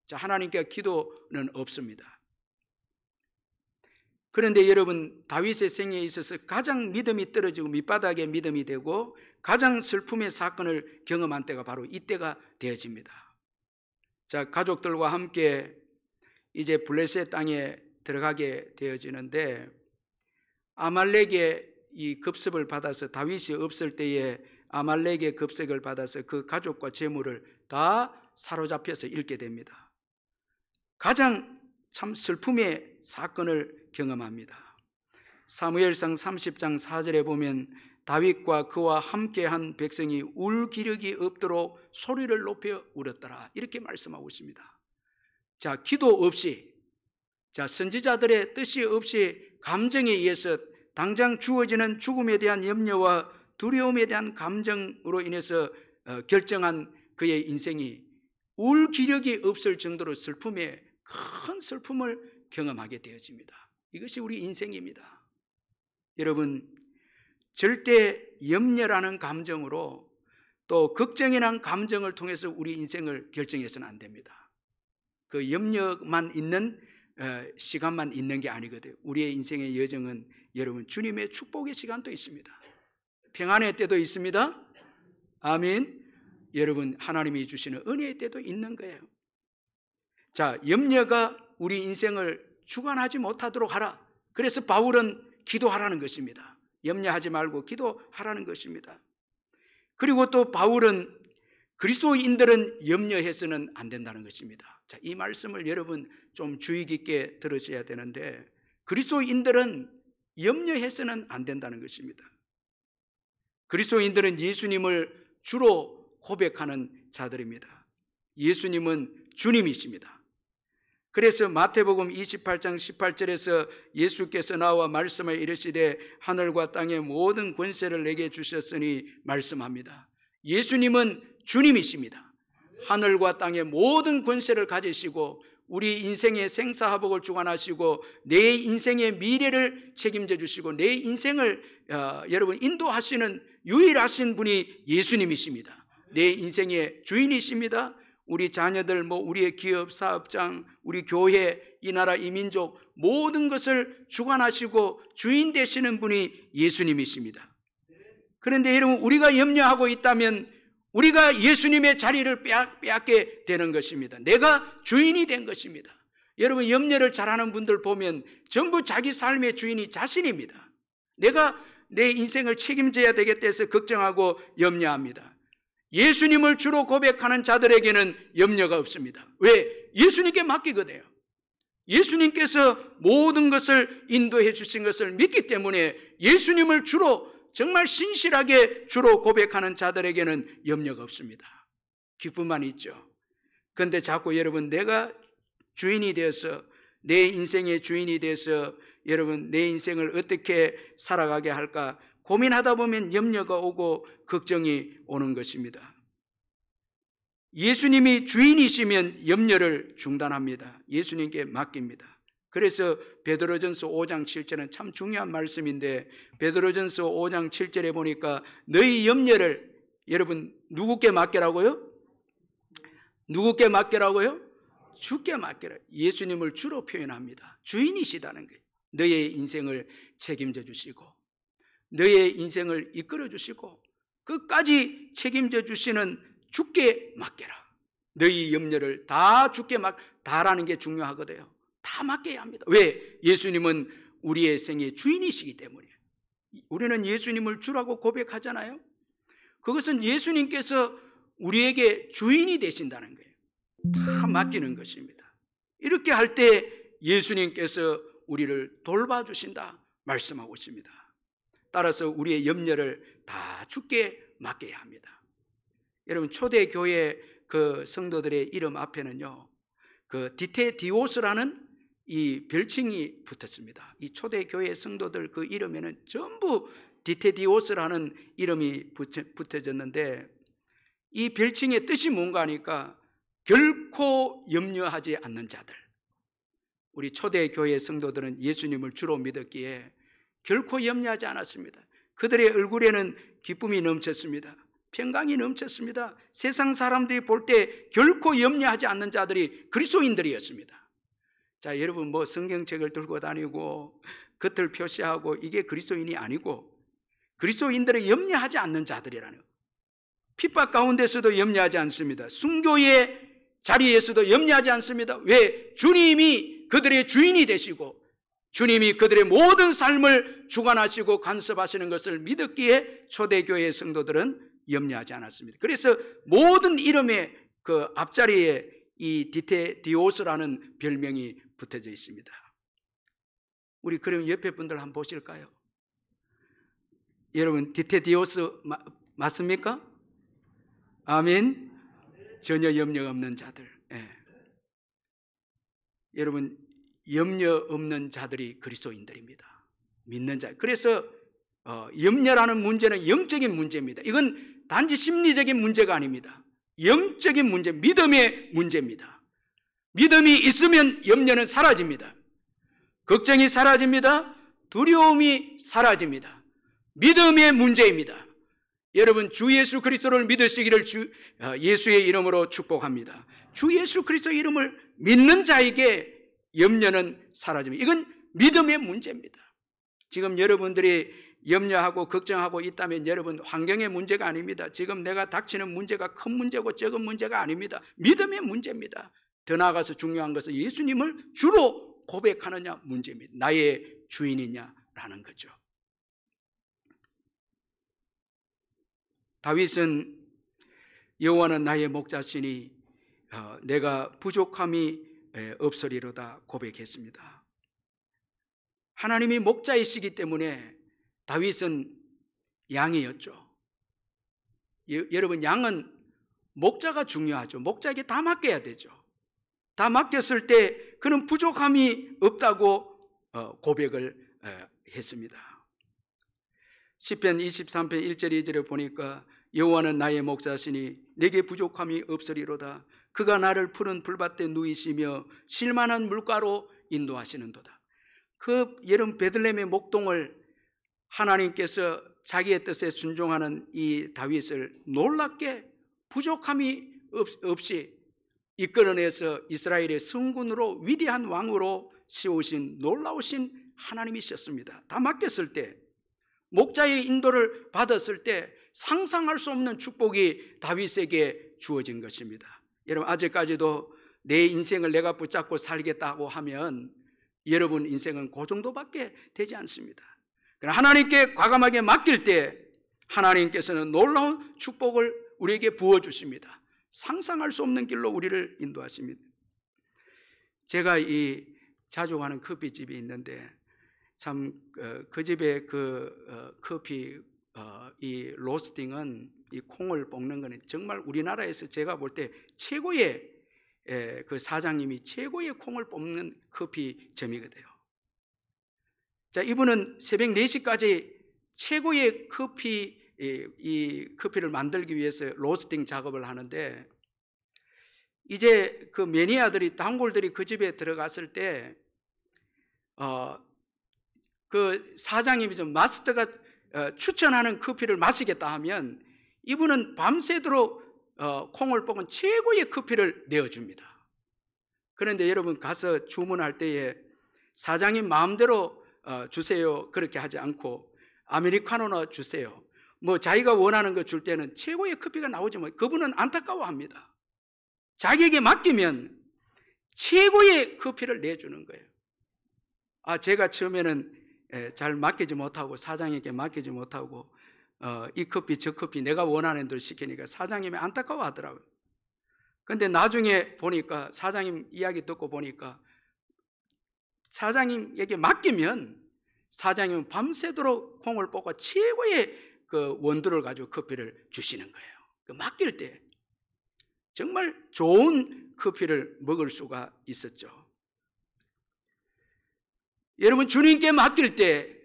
자, 하나님께 기도는 없습니다. 그런데 여러분, 다윗의 생애에 있어서 가장 믿음이 떨어지고 밑바닥에 믿음이 되고 가장 슬픔의 사건을 경험한 때가 바로 이때가 되어집니다. 자, 가족들과 함께 이제 블레셋 땅에 들어가게 되어지는데, 아말렉의 이 급습을 받아서 다윗이 없을 때에 아말렉의 급색을 받아서 그 가족과 재물을 다 사로잡혀서 잃게 됩니다. 가장 참 슬픔의 사건을 경험합니다. 사무엘상 30장 4절에 보면 다윗과 그와 함께한 백성이 울 기력이 없도록 소리를 높여 울었더라, 이렇게 말씀하고 있습니다. 자, 기도 없이, 자, 선지자들의 뜻이 없이 감정에 의해서 당장 주어지는 죽음에 대한 염려와 두려움에 대한 감정으로 인해서 결정한 그의 인생이 울 기력이 없을 정도로 슬픔에 큰 슬픔을 경험하게 되어집니다. 이것이 우리 인생입니다. 여러분, 절대 염려라는 감정으로 또 걱정이란 감정을 통해서 우리 인생을 결정해서는 안 됩니다. 그 염려만 있는 시간만 있는 게 아니거든요. 우리의 인생의 여정은 여러분 주님의 축복의 시간도 있습니다. 평안의 때도 있습니다. 아멘. 여러분 하나님이 주시는 은혜의 때도 있는 거예요. 자, 염려가 우리 인생을 주관하지 못하도록 하라. 그래서 바울은 기도하라는 것입니다. 염려하지 말고 기도하라는 것입니다. 그리고 또 바울은 그리스도인들은 염려해서는 안 된다는 것입니다. 자, 이 말씀을 여러분 좀 주의 깊게 들으셔야 되는데, 그리스도인들은 염려해서는 안 된다는 것입니다. 그리스도인들은 예수님을 주로 고백하는 자들입니다. 예수님은 주님이십니다. 그래서 마태복음 28장 18절에서 예수께서 나와 말씀하여 이르시되 하늘과 땅의 모든 권세를 내게 주셨으니 말씀합니다. 예수님은 주님이십니다. 하늘과 땅의 모든 권세를 가지시고 우리 인생의 생사화복을 주관하시고 내 인생의 미래를 책임져 주시고 내 인생을 여러분 인도하시는 유일하신 분이 예수님이십니다. 내 인생의 주인이십니다. 우리 자녀들, 우리의 기업, 사업장, 우리 교회, 이 나라, 이 민족 모든 것을 주관하시고 주인 되시는 분이 예수님이십니다. 그런데 여러분 우리가 염려하고 있다면 우리가 예수님의 자리를 빼앗게 되는 것입니다. 내가 주인이 된 것입니다. 여러분 염려를 잘하는 분들 보면 전부 자기 삶의 주인이 자신입니다. 내가 내 인생을 책임져야 되겠다 해서 걱정하고 염려합니다. 예수님을 주로 고백하는 자들에게는 염려가 없습니다. 왜? 예수님께 맡기거든요. 예수님께서 모든 것을 인도해 주신 것을 믿기 때문에 예수님을 주로 정말 신실하게 주로 고백하는 자들에게는 염려가 없습니다. 기쁨만 있죠. 그런데 자꾸 여러분 내가 주인이 되어서 내 인생의 주인이 되어서 여러분 내 인생을 어떻게 살아가게 할까 고민하다 보면 염려가 오고 걱정이 오는 것입니다. 예수님이 주인이시면 염려를 중단합니다. 예수님께 맡깁니다. 그래서 베드로전서 5장 7절은 참 중요한 말씀인데 베드로전서 5장 7절에 보니까 너희 염려를 여러분 누구께 맡기라고요? 누구께 맡기라고요? 주께 맡기라. 예수님을 주로 표현합니다. 주인이시다는 거예요. 너의 인생을 책임져 주시고 너의 인생을 이끌어 주시고 끝까지 책임져 주시는 주께 맡겨라. 너희 염려를 다 주께 다라는 게 중요하거든요. 다 맡겨야 합니다. 왜? 예수님은 우리의 생의 주인이시기 때문에. 우리는 예수님을 주라고 고백하잖아요. 그것은 예수님께서 우리에게 주인이 되신다는 거예요. 다 맡기는 것입니다. 이렇게 할 때 예수님께서 우리를 돌봐주신다 말씀하고 있습니다. 따라서 우리의 염려를 다 주께 맡겨야 합니다. 여러분 초대교회 그 성도들의 이름 앞에는요 그 디테디오스라는 이 별칭이 붙었습니다. 이 초대교회 성도들 그 이름에는 전부 디테디오스라는 이름이 붙어졌는데 이 별칭의 뜻이 뭔가 하니까 결코 염려하지 않는 자들. 우리 초대교회 성도들은 예수님을 주로 믿었기에 결코 염려하지 않았습니다. 그들의 얼굴에는 기쁨이 넘쳤습니다. 평강이 넘쳤습니다. 세상 사람들이 볼 때 결코 염려하지 않는 자들이 그리스도인들이었습니다. 자, 여러분 성경책을 들고 다니고 겉을 표시하고 이게 그리스도인이 아니고 그리스도인들은 염려하지 않는 자들이라는 거예요. 핍박 가운데서도 염려하지 않습니다. 순교의 자리에서도 염려하지 않습니다. 왜? 주님이 그들의 주인이 되시고 주님이 그들의 모든 삶을 주관하시고 간섭하시는 것을 믿었기에 초대교회 성도들은 염려하지 않았습니다. 그래서 모든 이름의 그 앞자리에 이 디테디오스라는 별명이 붙어져 있습니다. 우리 그럼 옆에 분들 한번 보실까요? 여러분 디테디오스 맞습니까? 아멘. 전혀 염려 없는 자들. 예. 여러분 염려 없는 자들이 그리스도인들입니다. 믿는 자. 그래서 염려라는 문제는 영적인 문제입니다. 이건 단지 심리적인 문제가 아닙니다. 영적인 문제, 믿음의 문제입니다. 믿음이 있으면 염려는 사라집니다. 걱정이 사라집니다. 두려움이 사라집니다. 믿음의 문제입니다. 여러분 주 예수 그리스도를 믿으시기를 예수의 이름으로 축복합니다. 주 예수 그리스도의 이름을 믿는 자에게 염려는 사라집니다. 이건 믿음의 문제입니다. 지금 여러분들이 염려하고 걱정하고 있다면 여러분 환경의 문제가 아닙니다. 지금 내가 닥치는 문제가 큰 문제고 적은 문제가 아닙니다. 믿음의 문제입니다. 더 나아가서 중요한 것은 예수님을 주로 고백하느냐 문제입니다. 나의 주인이냐라는 거죠. 다윗은 여호와는 나의 목자시니 내가 부족함이 없으리로다 고백했습니다. 하나님이 목자이시기 때문에 다윗은 양이었죠. 여러분 양은 목자가 중요하죠. 목자에게 다 맡겨야 되죠. 다 맡겼을 때 그는 부족함이 없다고 고백을 했습니다. 시편 23편 1절 2절에 보니까 여호와는 나의 목자시니 내게 부족함이 없으리로다. 그가 나를 푸른 풀밭에 누이시며 쉴만한 물가로 인도하시는도다. 그 여름 베들레헴의 목동을 하나님께서 자기의 뜻에 순종하는 이 다윗을 놀랍게 부족함이 없이 이끌어내서 이스라엘의 성군으로 위대한 왕으로 세우신 놀라우신 하나님이셨습니다. 다 맡겼을 때, 목자의 인도를 받았을 때 상상할 수 없는 축복이 다윗에게 주어진 것입니다. 여러분 아직까지도 내 인생을 내가 붙잡고 살겠다고 하면 여러분 인생은 그 정도밖에 되지 않습니다. 그러나 하나님께 과감하게 맡길 때 하나님께서는 놀라운 축복을 우리에게 부어주십니다. 상상할 수 없는 길로 우리를 인도하십니다. 제가 자주 가는 커피집이 있는데 참 그 집의 커피 이 로스팅은 이 콩을 볶는 거는 정말 우리나라에서 제가 볼 때 최고의 그 사장님이 최고의 콩을 뽑는 커피점이거든요. 자, 이분은 새벽 4시까지 최고의 이 커피를 만들기 위해서 로스팅 작업을 하는데 이제 그 매니아들이 단골들이 그 집에 들어갔을 때 그 사장님이 좀 마스터가 추천하는 커피를 마시겠다 하면 이분은 밤새도록 콩을 볶은 최고의 커피를 내어줍니다. 그런데 여러분 가서 주문할 때에 사장님 마음대로 주세요 그렇게 하지 않고 아메리카노나 주세요. 뭐 자기가 원하는 거 줄 때는 최고의 커피가 나오지만 그분은 안타까워합니다. 자기에게 맡기면 최고의 커피를 내주는 거예요. 제가 처음에는 잘 맡기지 못하고 사장님께 맡기지 못하고 이 커피 저 커피 내가 원하는 대로 시키니까 사장님이 안타까워하더라고요. 그런데 나중에 보니까 사장님 이야기 듣고 보니까 사장님에게 맡기면 사장님은 밤새도록 콩을 볶아 최고의 그 원두를 가지고 커피를 주시는 거예요. 그 맡길 때 정말 좋은 커피를 먹을 수가 있었죠. 여러분 주님께 맡길 때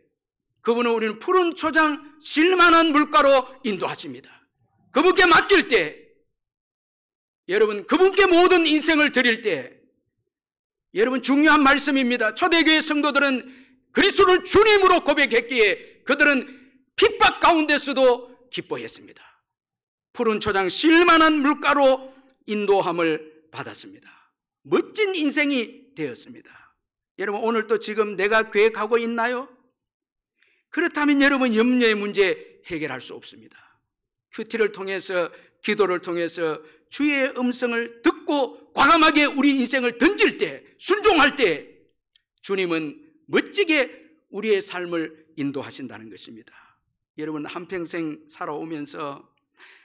그분은 우리는 푸른 초장 쉴만한 물가로 인도하십니다. 그분께 맡길 때 여러분 그분께 모든 인생을 드릴 때 여러분 중요한 말씀입니다. 초대교회 성도들은 그리스도를 주님으로 고백했기에 그들은 핍박 가운데서도 기뻐했습니다. 푸른 초장 쉴만한 물가로 인도함을 받았습니다. 멋진 인생이 되었습니다. 여러분 오늘 또 지금 내가 계획하고 있나요? 그렇다면 여러분 염려의 문제 해결할 수 없습니다. 큐티를 통해서 기도를 통해서 주의 음성을 듣고 과감하게 우리 인생을 던질 때 순종할 때 주님은 멋지게 우리의 삶을 인도하신다는 것입니다. 여러분 한평생 살아오면서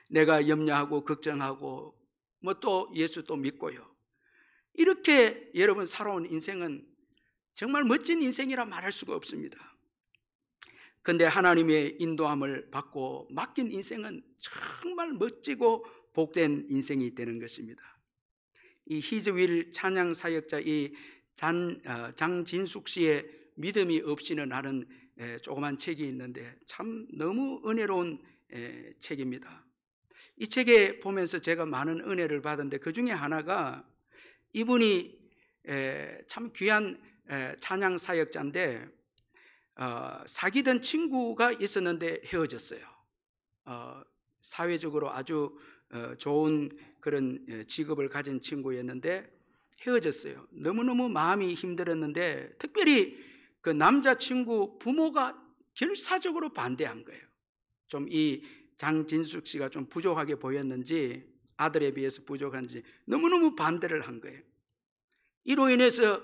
내가 염려하고 걱정하고 뭐 또 예수 또 믿고요. 이렇게 여러분 살아온 인생은 정말 멋진 인생이라 말할 수가 없습니다. 그런데 하나님의 인도함을 받고 맡긴 인생은 정말 멋지고 복된 인생이 되는 것입니다. 이 히즈윌 찬양 사역자 이 장진숙 씨의 믿음이 없이는 하는 조그만 책이 있는데 참 너무 은혜로운 책입니다. 이 책에 보면서 제가 많은 은혜를 받았는데 그 중에 하나가 이분이 참 귀한 찬양 사역자인데 사귀던 친구가 있었는데 헤어졌어요. 사회적으로 아주 좋은 그런 직업을 가진 친구였는데 헤어졌어요. 너무너무 마음이 힘들었는데 특별히 그 남자친구 부모가 결사적으로 반대한 거예요. 좀 이 장진숙 씨가 좀 부족하게 보였는지 아들에 비해서 부족한지 너무너무 반대를 한 거예요. 이로 인해서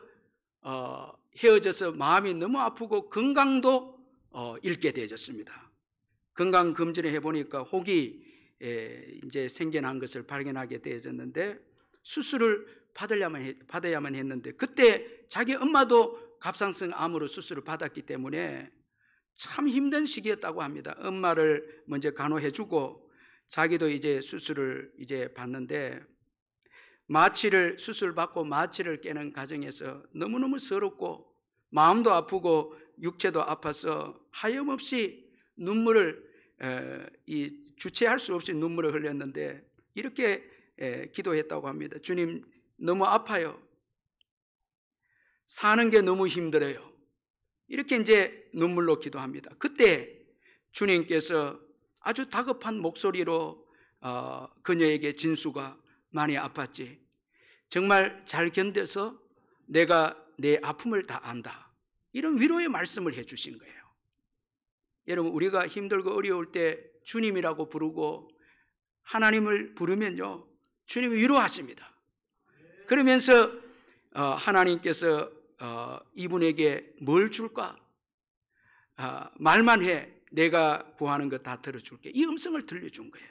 헤어져서 마음이 너무 아프고 건강도 잃게 되어졌습니다. 건강 검진을 해보니까 혹이 이제 생겨난 것을 발견하게 되어졌는데 수술을 받아야만 했는데 그때 자기 엄마도 갑상선 암으로 수술을 받았기 때문에 참 힘든 시기였다고 합니다. 엄마를 먼저 간호해주고 자기도 이제 수술을 이제 받는데 수술 받고 마취를 깨는 과정에서 너무너무 서럽고 마음도 아프고 육체도 아파서 하염없이 눈물을 주체할 수 없이 눈물을 흘렸는데 이렇게 기도했다고 합니다. 주님, 너무 아파요. 사는 게 너무 힘들어요. 이렇게 이제 눈물로 기도합니다. 그때 주님께서 아주 다급한 목소리로 그녀에게 진수가 많이 아팠지. 정말 잘 견뎌서 내가 내 아픔을 다 안다. 이런 위로의 말씀을 해주신 거예요. 여러분, 우리가 힘들고 어려울 때 주님이라고 부르고 하나님을 부르면요, 주님이 위로하십니다. 그러면서 하나님께서 이분에게 뭘 줄까? 말만 해. 내가 구하는 거 다 들어줄게. 이 음성을 들려준 거예요.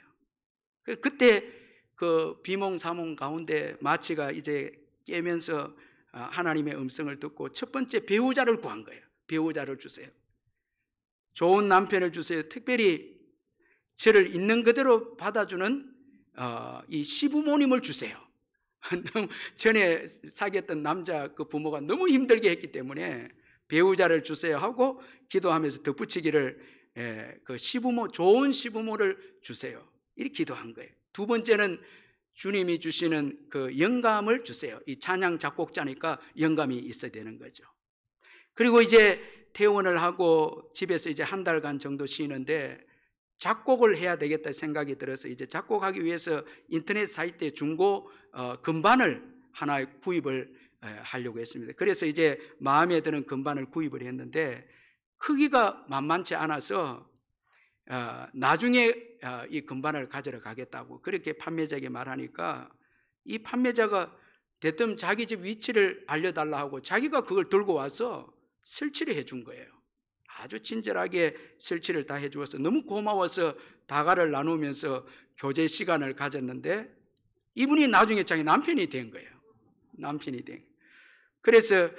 그때 그 비몽사몽 가운데 마취가 이제 깨면서 하나님의 음성을 듣고 첫 번째 배우자를 구한 거예요. 배우자를 주세요. 좋은 남편을 주세요. 특별히 저를 있는 그대로 받아주는 이 시부모님을 주세요. 전에 사귀었던 남자 그 부모가 너무 힘들게 했기 때문에 배우자를 주세요 하고 기도하면서 덧붙이기를 그 시부모, 좋은 시부모를 주세요. 이렇게 기도한 거예요. 두 번째는 주님이 주시는 그 영감을 주세요. 이 찬양 작곡자니까 영감이 있어야 되는 거죠. 그리고 이제 퇴원을 하고 집에서 이제 한 달간 정도 쉬는데 작곡을 해야 되겠다 생각이 들어서 이제 작곡하기 위해서 인터넷 사이트에 중고 건반을 하나 구입을 하려고 했습니다. 그래서 이제 마음에 드는 건반을 구입을 했는데 크기가 만만치 않아서 나중에 이 건반을 가지러 가겠다고 그렇게 판매자에게 말하니까 이 판매자가 대뜸 자기 집 위치를 알려달라 하고 자기가 그걸 들고 와서 설치를 해준 거예요. 아주 친절하게 설치를 다 해주어서 너무 고마워서 다가를 나누면서 교제 시간을 가졌는데 이분이 나중에 자기 남편이 된 거예요. 남편이 된. 그래서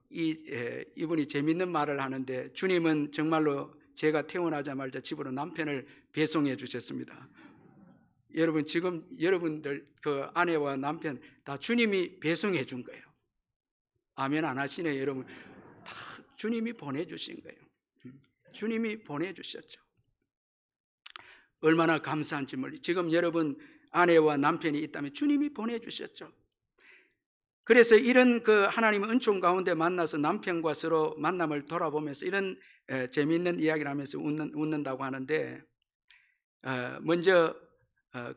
이분이 재밌는 말을 하는데 주님은 정말로 제가 태어나자마자 집으로 남편을 배송해 주셨습니다. 여러분, 지금 여러분들 그 아내와 남편 다 주님이 배송해 준 거예요. 아멘 안 하시네요. 여러분, 다 주님이 보내주신 거예요. 주님이 보내주셨죠. 얼마나 감사한지 몰라요. 지금 여러분 아내와 남편이 있다면 주님이 보내주셨죠. 그래서 이런 그 하나님의 은총 가운데 만나서 남편과 서로 만남을 돌아보면서 이런 재미있는 이야기를 하면서 웃는다고 하는데 먼저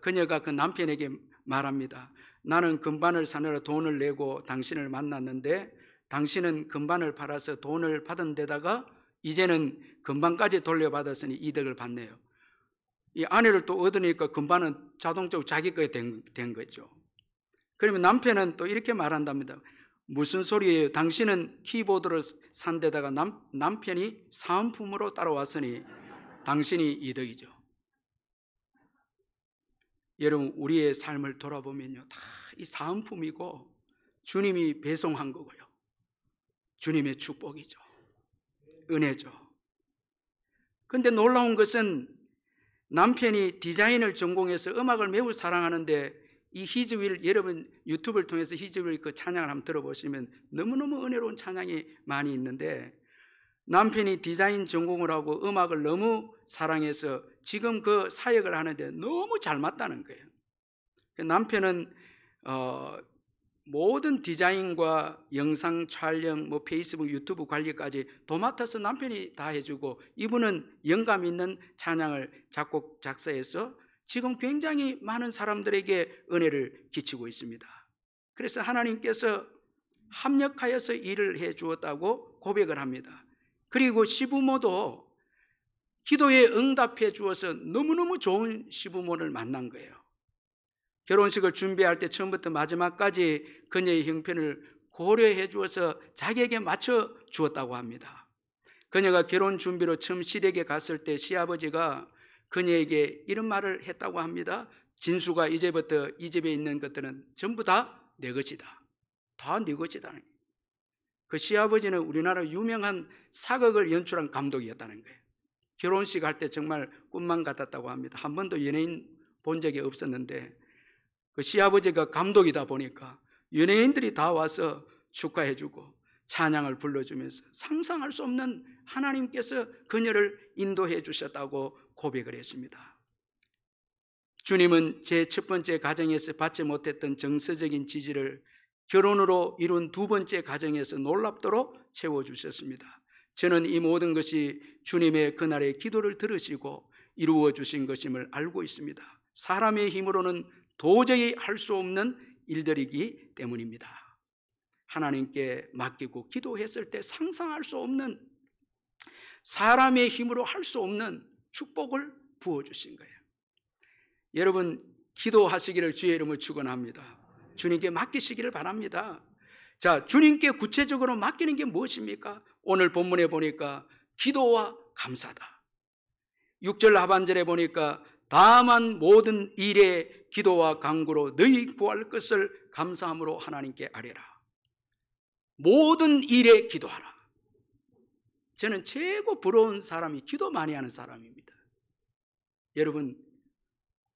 그녀가 그 남편에게 말합니다. 나는 건반을 사느라 돈을 내고 당신을 만났는데 당신은 건반을 팔아서 돈을 받은 데다가 이제는 건반까지 돌려받았으니 이득을 받네요. 이 아내를 또 얻으니까 건반은 자동적으로 자기 거에 된 거죠. 그러면 남편은 또 이렇게 말한답니다. 무슨 소리예요? 당신은 키보드를 산 데다가 남편이 사은품으로 따라왔으니 당신이 이득이죠. 여러분, 우리의 삶을 돌아보면요, 다 이 사은품이고 주님이 배송한 거고요. 주님의 축복이죠. 은혜죠. 그런데 놀라운 것은 남편이 디자인을 전공해서 음악을 매우 사랑하는데 이 히즈윌, 여러분 유튜브를 통해서 히즈윌 그 찬양을 한번 들어보시면 너무너무 은혜로운 찬양이 많이 있는데 남편이 디자인 전공을 하고 음악을 너무 사랑해서 지금 그 사역을 하는데 너무 잘 맞다는 거예요. 남편은 모든 디자인과 영상 촬영, 페이스북, 유튜브 관리까지 도맡아서 남편이 다 해주고, 이분은 영감 있는 찬양을 작곡, 작사해서 지금 굉장히 많은 사람들에게 은혜를 끼치고 있습니다. 그래서 하나님께서 합력하여서 일을 해 주었다고 고백을 합니다. 그리고 시부모도 기도에 응답해 주어서 너무너무 좋은 시부모를 만난 거예요. 결혼식을 준비할 때 처음부터 마지막까지 그녀의 형편을 고려해 주어서 자기에게 맞춰 주었다고 합니다. 그녀가 결혼 준비로 처음 시댁에 갔을 때 시아버지가 그녀에게 이런 말을 했다고 합니다. 진수가 이제부터 이 집에 있는 것들은 전부 다 내 것이다. 다 네 것이다. 그 시아버지는 우리나라 유명한 사극을 연출한 감독이었다는 거예요. 결혼식 할 때 정말 꿈만 같았다고 합니다. 한 번도 연예인 본 적이 없었는데 그 시아버지가 감독이다 보니까 연예인들이 다 와서 축하해주고 찬양을 불러주면서 상상할 수 없는 하나님께서 그녀를 인도해 주셨다고 고백을 했습니다. 주님은 제 첫 번째 가정에서 받지 못했던 정서적인 지지를 결혼으로 이룬 두 번째 가정에서 놀랍도록 채워주셨습니다. 저는 이 모든 것이 주님의 그날의 기도를 들으시고 이루어 주신 것임을 알고 있습니다. 사람의 힘으로는 도저히 할 수 없는 일들이기 때문입니다. 하나님께 맡기고 기도했을 때 상상할 수 없는, 사람의 힘으로 할 수 없는 축복을 부어주신 거예요. 여러분, 기도하시기를 주의 이름으로 축원합니다. 주님께 맡기시기를 바랍니다. 자, 주님께 구체적으로 맡기는 게 무엇입니까? 오늘 본문에 보니까 기도와 감사다. 6절 하반절에 보니까 다만 모든 일에 기도와 간구로 너희 구할 것을 감사함으로 하나님께 아뢰라. 모든 일에 기도하라. 저는 최고 부러운 사람이 기도 많이 하는 사람입니다. 여러분,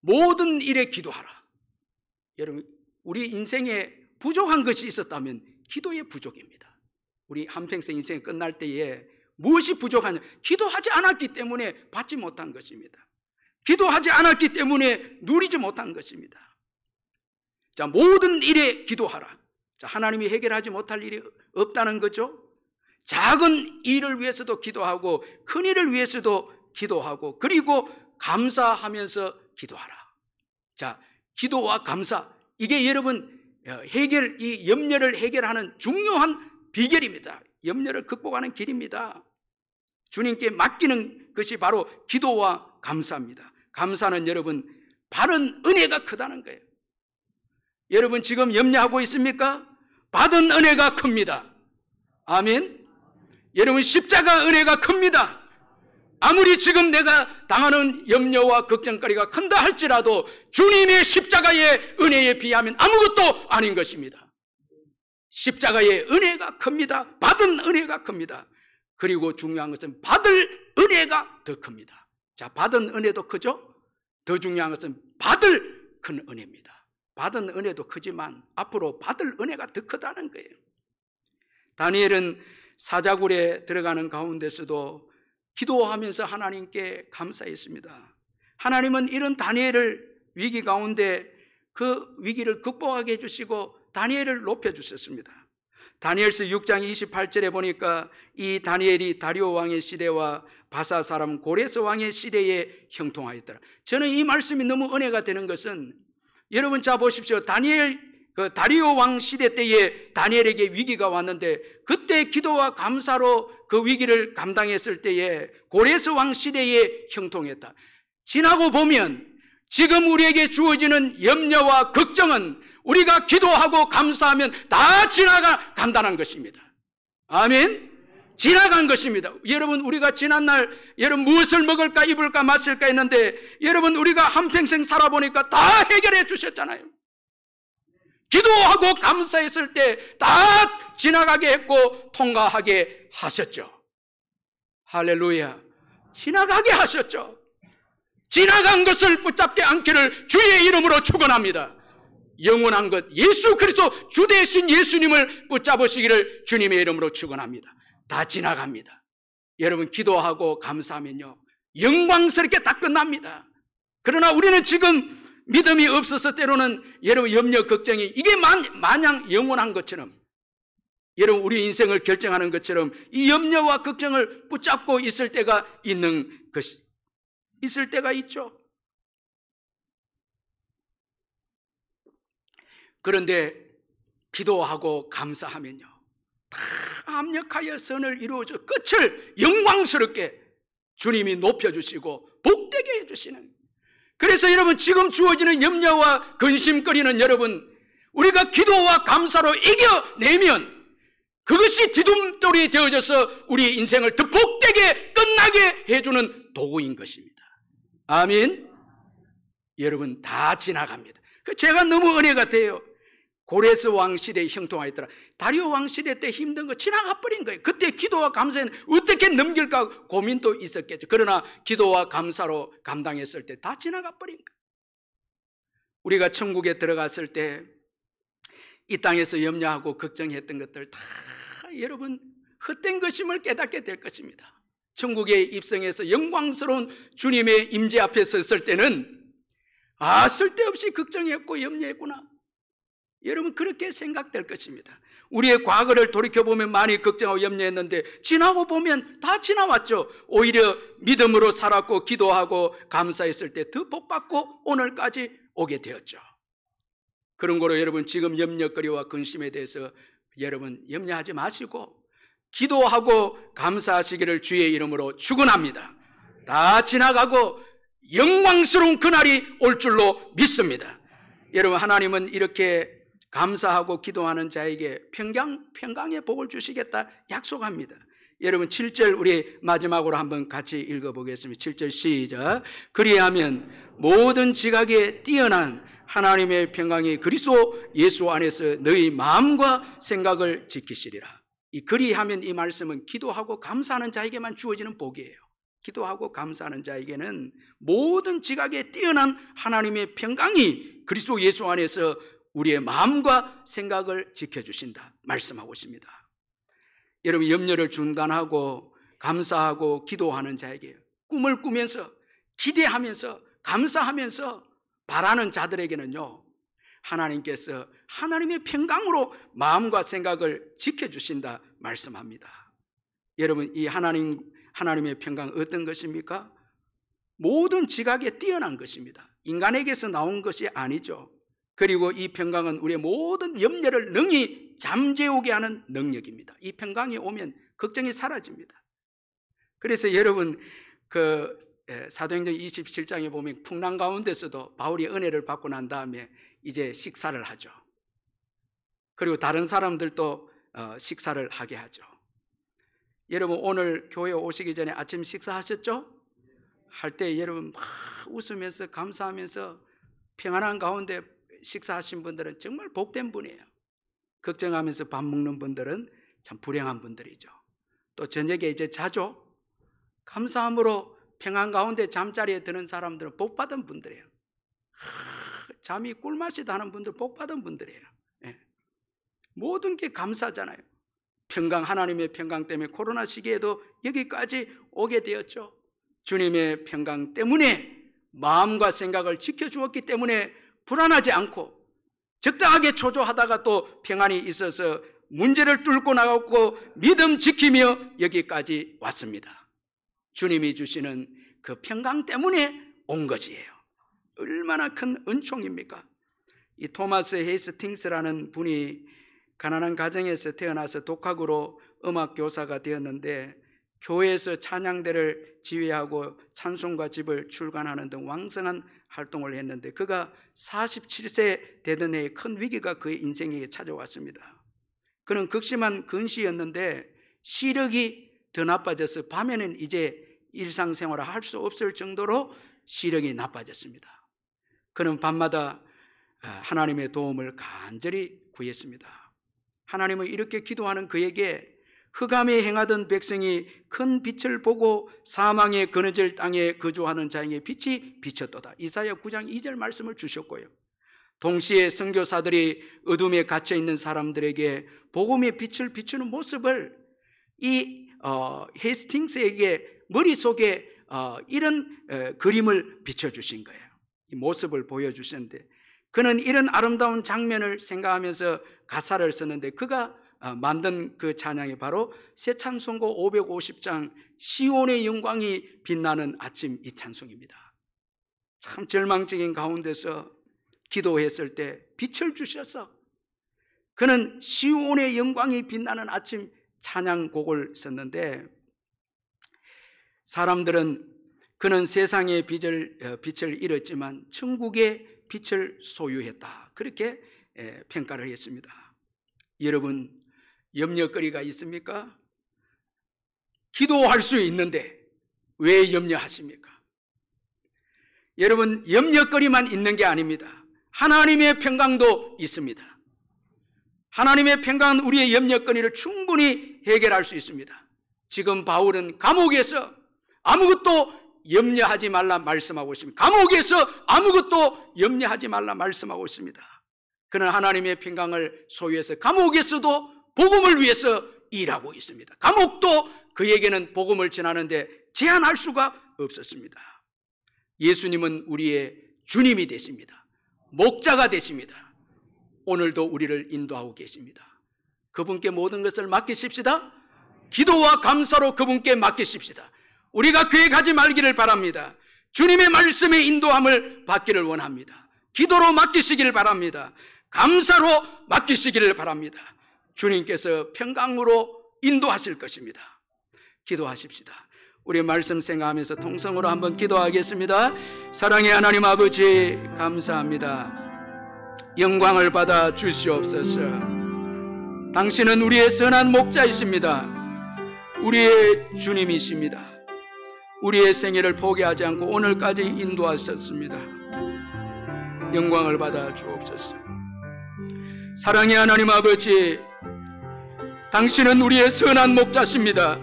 모든 일에 기도하라. 여러분, 우리 인생에 부족한 것이 있었다면 기도의 부족입니다. 우리 한평생 인생이 끝날 때에 무엇이 부족하냐? 기도하지 않았기 때문에 받지 못한 것입니다. 기도하지 않았기 때문에 누리지 못한 것입니다. 자, 모든 일에 기도하라. 자, 하나님이 해결하지 못할 일이 없다는 거죠. 작은 일을 위해서도 기도하고 큰 일을 위해서도 기도하고 그리고 감사하면서 기도하라. 자, 기도와 감사, 이게 여러분 이 염려를 해결하는 중요한 비결입니다. 염려를 극복하는 길입니다. 주님께 맡기는 것이 바로 기도와 감사입니다. 감사는 여러분 받은 은혜가 크다는 거예요. 여러분 지금 염려하고 있습니까? 받은 은혜가 큽니다. 아멘. 여러분 십자가 은혜가 큽니다. 아무리 지금 내가 당하는 염려와 걱정거리가 큰다 할지라도 주님의 십자가의 은혜에 비하면 아무것도 아닌 것입니다. 십자가의 은혜가 큽니다. 받은 은혜가 큽니다. 그리고 중요한 것은 받을 은혜가 더 큽니다. 자, 받은 은혜도 크죠? 더 중요한 것은 받을 큰 은혜입니다. 받은 은혜도 크지만 앞으로 받을 은혜가 더 크다는 거예요. 다니엘은 사자굴에 들어가는 가운데서도 기도하면서 하나님께 감사했습니다. 하나님은 이런 다니엘을 위기 가운데 그 위기를 극복하게 해주시고 다니엘을 높여주셨습니다. 다니엘서 6장 28절에 보니까 이 다니엘이 다리오 왕의 시대와 바사 사람 고레스 왕의 시대에 형통하였더라. 저는 이 말씀이 너무 은혜가 되는 것은 여러분 자 보십시오. 다리오 왕 시대 때에 다니엘에게 위기가 왔는데 그때 기도와 감사로 그 위기를 감당했을 때에 고레스 왕 시대에 형통했다. 지나고 보면 지금 우리에게 주어지는 염려와 걱정은 우리가 기도하고 감사하면 다 지나간다는 것입니다. 아멘. 지나간 것입니다. 여러분 우리가 지난날 여러분 무엇을 먹을까 입을까 마실까 했는데 여러분 우리가 한평생 살아보니까 다 해결해 주셨잖아요. 기도하고 감사했을 때 다 지나가게 했고 통과하게 하셨죠. 할렐루야. 지나가게 하셨죠. 지나간 것을 붙잡지 않기를 주의 이름으로 축원합니다. 영원한 것 예수 그리스도 주 대신 예수님을 붙잡으시기를 주님의 이름으로 축원합니다. 다 지나갑니다. 여러분 기도하고 감사하면요 영광스럽게 다 끝납니다. 그러나 우리는 지금 믿음이 없어서 때로는 여러분 염려 걱정이 이게 마냥 영원한 것처럼, 여러분 우리 인생을 결정하는 것처럼 이 염려와 걱정을 붙잡고 있을 때가 있을 때가 있죠. 그런데 기도하고 감사하면요, 다 합력하여 선을 이루어져 끝을 영광스럽게 주님이 높여주시고 복되게 해주시는. 그래서 여러분 지금 주어지는 염려와 근심거리는 여러분 우리가 기도와 감사로 이겨내면 그것이 디딤돌이 되어져서 우리 인생을 더 복되게 끝나게 해주는 도구인 것입니다. 아멘. 여러분 다 지나갑니다. 제가 너무 은혜가 돼요. 고레스 왕 시대에 형통하였더라. 다리오 왕 시대 때 힘든 거 지나가 버린 거예요. 그때 기도와 감사는 어떻게 넘길까 고민도 있었겠죠. 그러나 기도와 감사로 감당했을 때 다 지나가 버린 거예요. 우리가 천국에 들어갔을 때 이 땅에서 염려하고 걱정했던 것들 다 여러분 헛된 것임을 깨닫게 될 것입니다. 천국에 입성해서 영광스러운 주님의 임재 앞에 섰을 때는 쓸데없이 걱정했고 염려했구나, 여러분 그렇게 생각될 것입니다. 우리의 과거를 돌이켜보면 많이 걱정하고 염려했는데 지나고 보면 다 지나왔죠. 오히려 믿음으로 살았고 기도하고 감사했을 때 더 복받고 오늘까지 오게 되었죠. 그런 거로 여러분 지금 염려거리와 근심에 대해서 여러분 염려하지 마시고 기도하고 감사하시기를 주의 이름으로 축원합니다. 다 지나가고 영광스러운 그날이 올 줄로 믿습니다. 여러분 하나님은 이렇게 감사하고 기도하는 자에게 평강의 복을 주시겠다 약속합니다. 여러분 7절 우리 마지막으로 한번 같이 읽어보겠습니다. 7절 시작. 그리하면 모든 지각에 뛰어난 하나님의 평강이 그리스도 예수 안에서 너희 마음과 생각을 지키시리라. 이 그리하면 이 말씀은 기도하고 감사하는 자에게만 주어지는 복이에요. 기도하고 감사하는 자에게는 모든 지각에 뛰어난 하나님의 평강이 그리스도 예수 안에서 우리의 마음과 생각을 지켜주신다 말씀하고 있습니다. 여러분 염려를 중단하고 감사하고 기도하는 자에게 꿈을 꾸면서 기대하면서 감사하면서 바라는 자들에게는요, 하나님께서 하나님의 평강으로 마음과 생각을 지켜주신다 말씀합니다. 여러분 이 하나님의 평강 어떤 것입니까? 모든 지각에 뛰어난 것입니다. 인간에게서 나온 것이 아니죠. 그리고 이 평강은 우리의 모든 염려를 능히 잠재우게 하는 능력입니다. 이 평강이 오면 걱정이 사라집니다. 그래서 여러분 사도행전 27장에 보면 풍랑 가운데서도 바울이 은혜를 받고 난 다음에 이제 식사를 하죠. 그리고 다른 사람들도 식사를 하게 하죠. 여러분 오늘 교회 오시기 전에 아침 식사하셨죠? 할 때 여러분 막 웃으면서 감사하면서 평안한 가운데 식사하신 분들은 정말 복된 분이에요. 걱정하면서 밥 먹는 분들은 참 불행한 분들이죠. 또 저녁에 이제 자죠. 감사함으로 평안 가운데 잠자리에 드는 사람들은 복받은 분들이에요. 잠이 꿀맛이다 하는 분들 복받은 분들이에요. 네. 모든 게 감사잖아요. 평강, 하나님의 평강 때문에 코로나 시기에도 여기까지 오게 되었죠. 주님의 평강 때문에 마음과 생각을 지켜주었기 때문에 불안하지 않고 적당하게 초조하다가 또 평안이 있어서 문제를 뚫고 나갔고 믿음 지키며 여기까지 왔습니다. 주님이 주시는 그 평강 때문에 온 것이에요. 얼마나 큰 은총입니까? 이 토마스 헤이스팅스라는 분이 가난한 가정에서 태어나서 독학으로 음악 교사가 되었는데 교회에서 찬양대를 지휘하고 찬송가 집을 출간하는 등 왕성한 활동을 했는데 그가 47세 되던 해에 큰 위기가 그의 인생에게 찾아왔습니다. 그는 극심한 근시였는데 시력이 더 나빠져서 밤에는 이제 일상생활을 할 수 없을 정도로 시력이 나빠졌습니다. 그는 밤마다 하나님의 도움을 간절히 구했습니다. 하나님은 이렇게 기도하는 그에게 흑암에 행하던 백성이 큰 빛을 보고 사망에 그늘질 땅에 거주하는 자에게 빛이 비쳤도다. 이사야 9장 2절 말씀을 주셨고요. 동시에 선교사들이 어둠에 갇혀 있는 사람들에게 복음의 빛을 비추는 모습을 이 헤스팅스에게 머릿속에 이런 그림을 비춰주신 거예요. 이 모습을 보여주셨는데, 그는 이런 아름다운 장면을 생각하면서 가사를 썼는데, 그가 만든 그 찬양이 바로 새 찬송고 550장 시온의 영광이 빛나는 아침, 이 찬송입니다. 참 절망적인 가운데서 기도했을 때 빛을 주셔서 그는 시온의 영광이 빛나는 아침 찬양곡을 썼는데, 사람들은 그는 세상의 빛을 잃었지만 천국의 빛을 소유했다, 그렇게 평가를 했습니다. 여러분, 염려거리가 있습니까? 기도할 수 있는데 왜 염려하십니까? 여러분, 염려거리만 있는 게 아닙니다. 하나님의 평강도 있습니다. 하나님의 평강은 우리의 염려거리를 충분히 해결할 수 있습니다. 지금 바울은 감옥에서 아무것도 염려하지 말라 말씀하고 있습니다. 감옥에서 아무것도 염려하지 말라 말씀하고 있습니다. 그는 하나님의 평강을 소유해서 감옥에서도 복음을 위해서 일하고 있습니다. 감옥도 그에게는 복음을 전하는데 제한할 수가 없었습니다. 예수님은 우리의 주님이 되십니다. 목자가 되십니다. 오늘도 우리를 인도하고 계십니다. 그분께 모든 것을 맡기십시다. 기도와 감사로 그분께 맡기십시다. 우리가 계획하지 말기를 바랍니다. 주님의 말씀의 인도함을 받기를 원합니다. 기도로 맡기시기를 바랍니다. 감사로 맡기시기를 바랍니다. 주님께서 평강으로 인도하실 것입니다. 기도하십시다. 우리 말씀 생각하면서 통성으로 한번 기도하겠습니다. 사랑의 하나님 아버지, 감사합니다. 영광을 받아 주시옵소서. 당신은 우리의 선한 목자이십니다. 우리의 주님이십니다. 우리의 생애를 포기하지 않고 오늘까지 인도하셨습니다. 영광을 받아 주옵소서. 사랑의 하나님 아버지, 당신은 우리의 선한 목자십니다.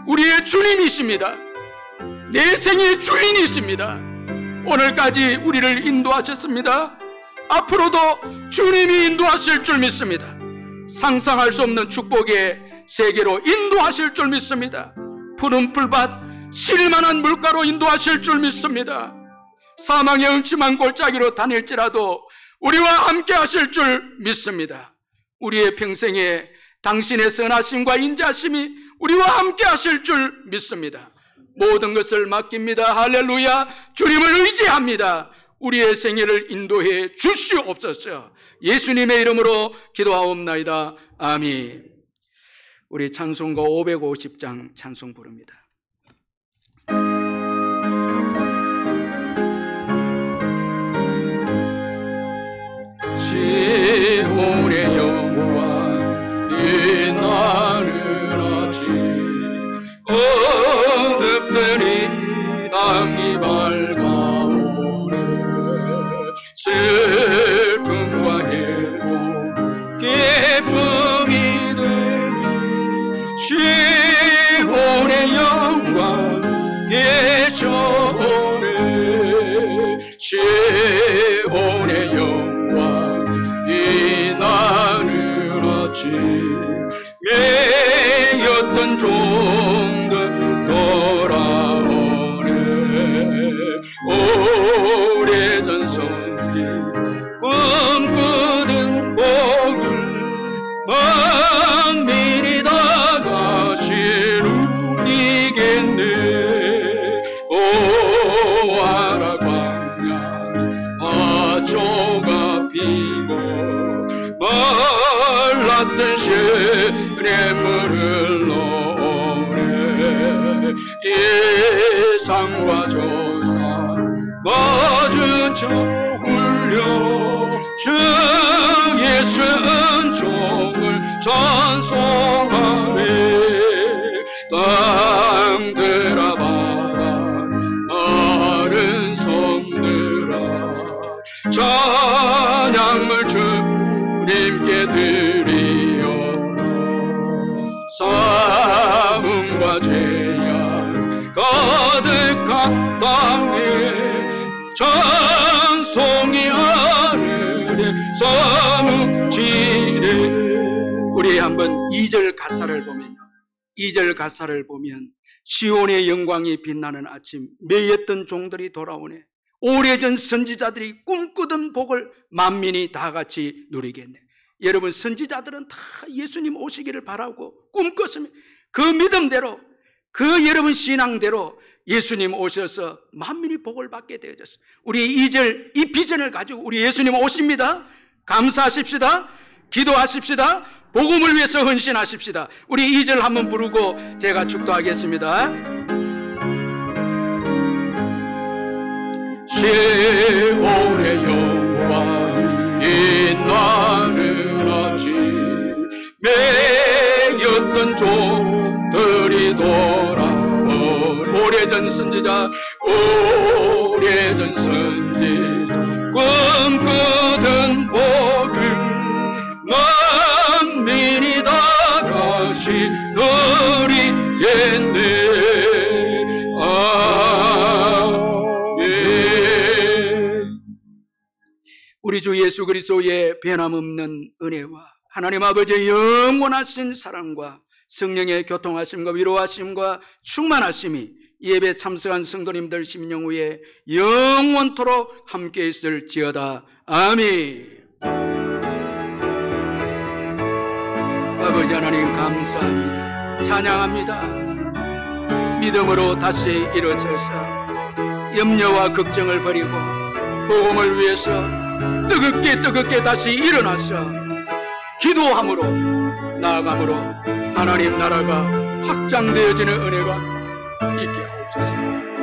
우리의 주님이십니다. 내 생의 주인이십니다. 오늘까지 우리를 인도하셨습니다. 앞으로도 주님이 인도하실 줄 믿습니다. 상상할 수 없는 축복의 세계로 인도하실 줄 믿습니다. 푸른 풀밭, 쉴만한 물가로 인도하실 줄 믿습니다. 사망의 음침한 골짜기로 다닐지라도 우리와 함께 하실 줄 믿습니다. 우리의 평생에 당신의 선하심과 인자심이 우리와 함께 하실 줄 믿습니다. 모든 것을 맡깁니다. 할렐루야. 주님을 의지합니다. 우리의 생애를 인도해 주시옵소서. 예수님의 이름으로 기도하옵나이다. 아멘. 우리 찬송고 550장 찬송 부릅니다. 시온의 영광 빛나는 아침, 어둡더니 땅이 밝아오네. 슬픔과 해도 기쁨이 되니 시온의 영광 비춰오네. 시온의 영광 빛나는 아침, 매였던 종들 돌아오네. 오래전 손길 꿈꾸던 복을 만민이 다 같이 누리겠네. 오아라 광야 화초가 피고 말랐던 시냇물을 흘러오네. 예상과 조상 마주쳐 울려 주 예수 은총을 찬송하네. 땅들아 바다 마른 섬들아 찬양을 주님께 드리어라. 싸움과 재앙 가득한 땅에 찬송이 하늘에 사무치네. 우리 한번 2절 가사를 보면요, 2절 가사를 보면 시온의 영광이 빛나는 아침, 매였던 종들이 돌아오네. 오래전 선지자들이 꿈꾸던 복을 만민이 다 같이 누리겠네. 여러분, 선지자들은 다 예수님 오시기를 바라고 꿈꿨으면 그 믿음대로, 그 여러분 신앙대로 예수님 오셔서 만민이 복을 받게 되어졌어요. 우리 2절 이 비전을 가지고 우리 예수님 오십니다. 감사하십시다. 기도하십시다. 복음을 위해서 헌신하십시다. 우리 2절 한번 부르고 제가 축도하겠습니다. 시온의 영광이 나른하지 매였던 종들이 돌아온 오래전 선지자 꿈꾸던 복을 만민이 다 같이 누리겠네. 우리 주 예수 그리스도의 변함없는 은혜와 하나님 아버지의 영원하신 사랑과 성령의 교통하심과 위로하심과 충만하심이 예배 참석한 성도님들 심령 위에 영원토록 함께 있을지어다. 아멘. 아버지 하나님 감사합니다. 찬양합니다. 믿음으로 다시 일어서서 염려와 걱정을 버리고 복음을 위해서 뜨겁게 다시 일어나서 기도함으로 나아감으로 하나님 나라가 확장되어지는 은혜가 있게 하옵소서.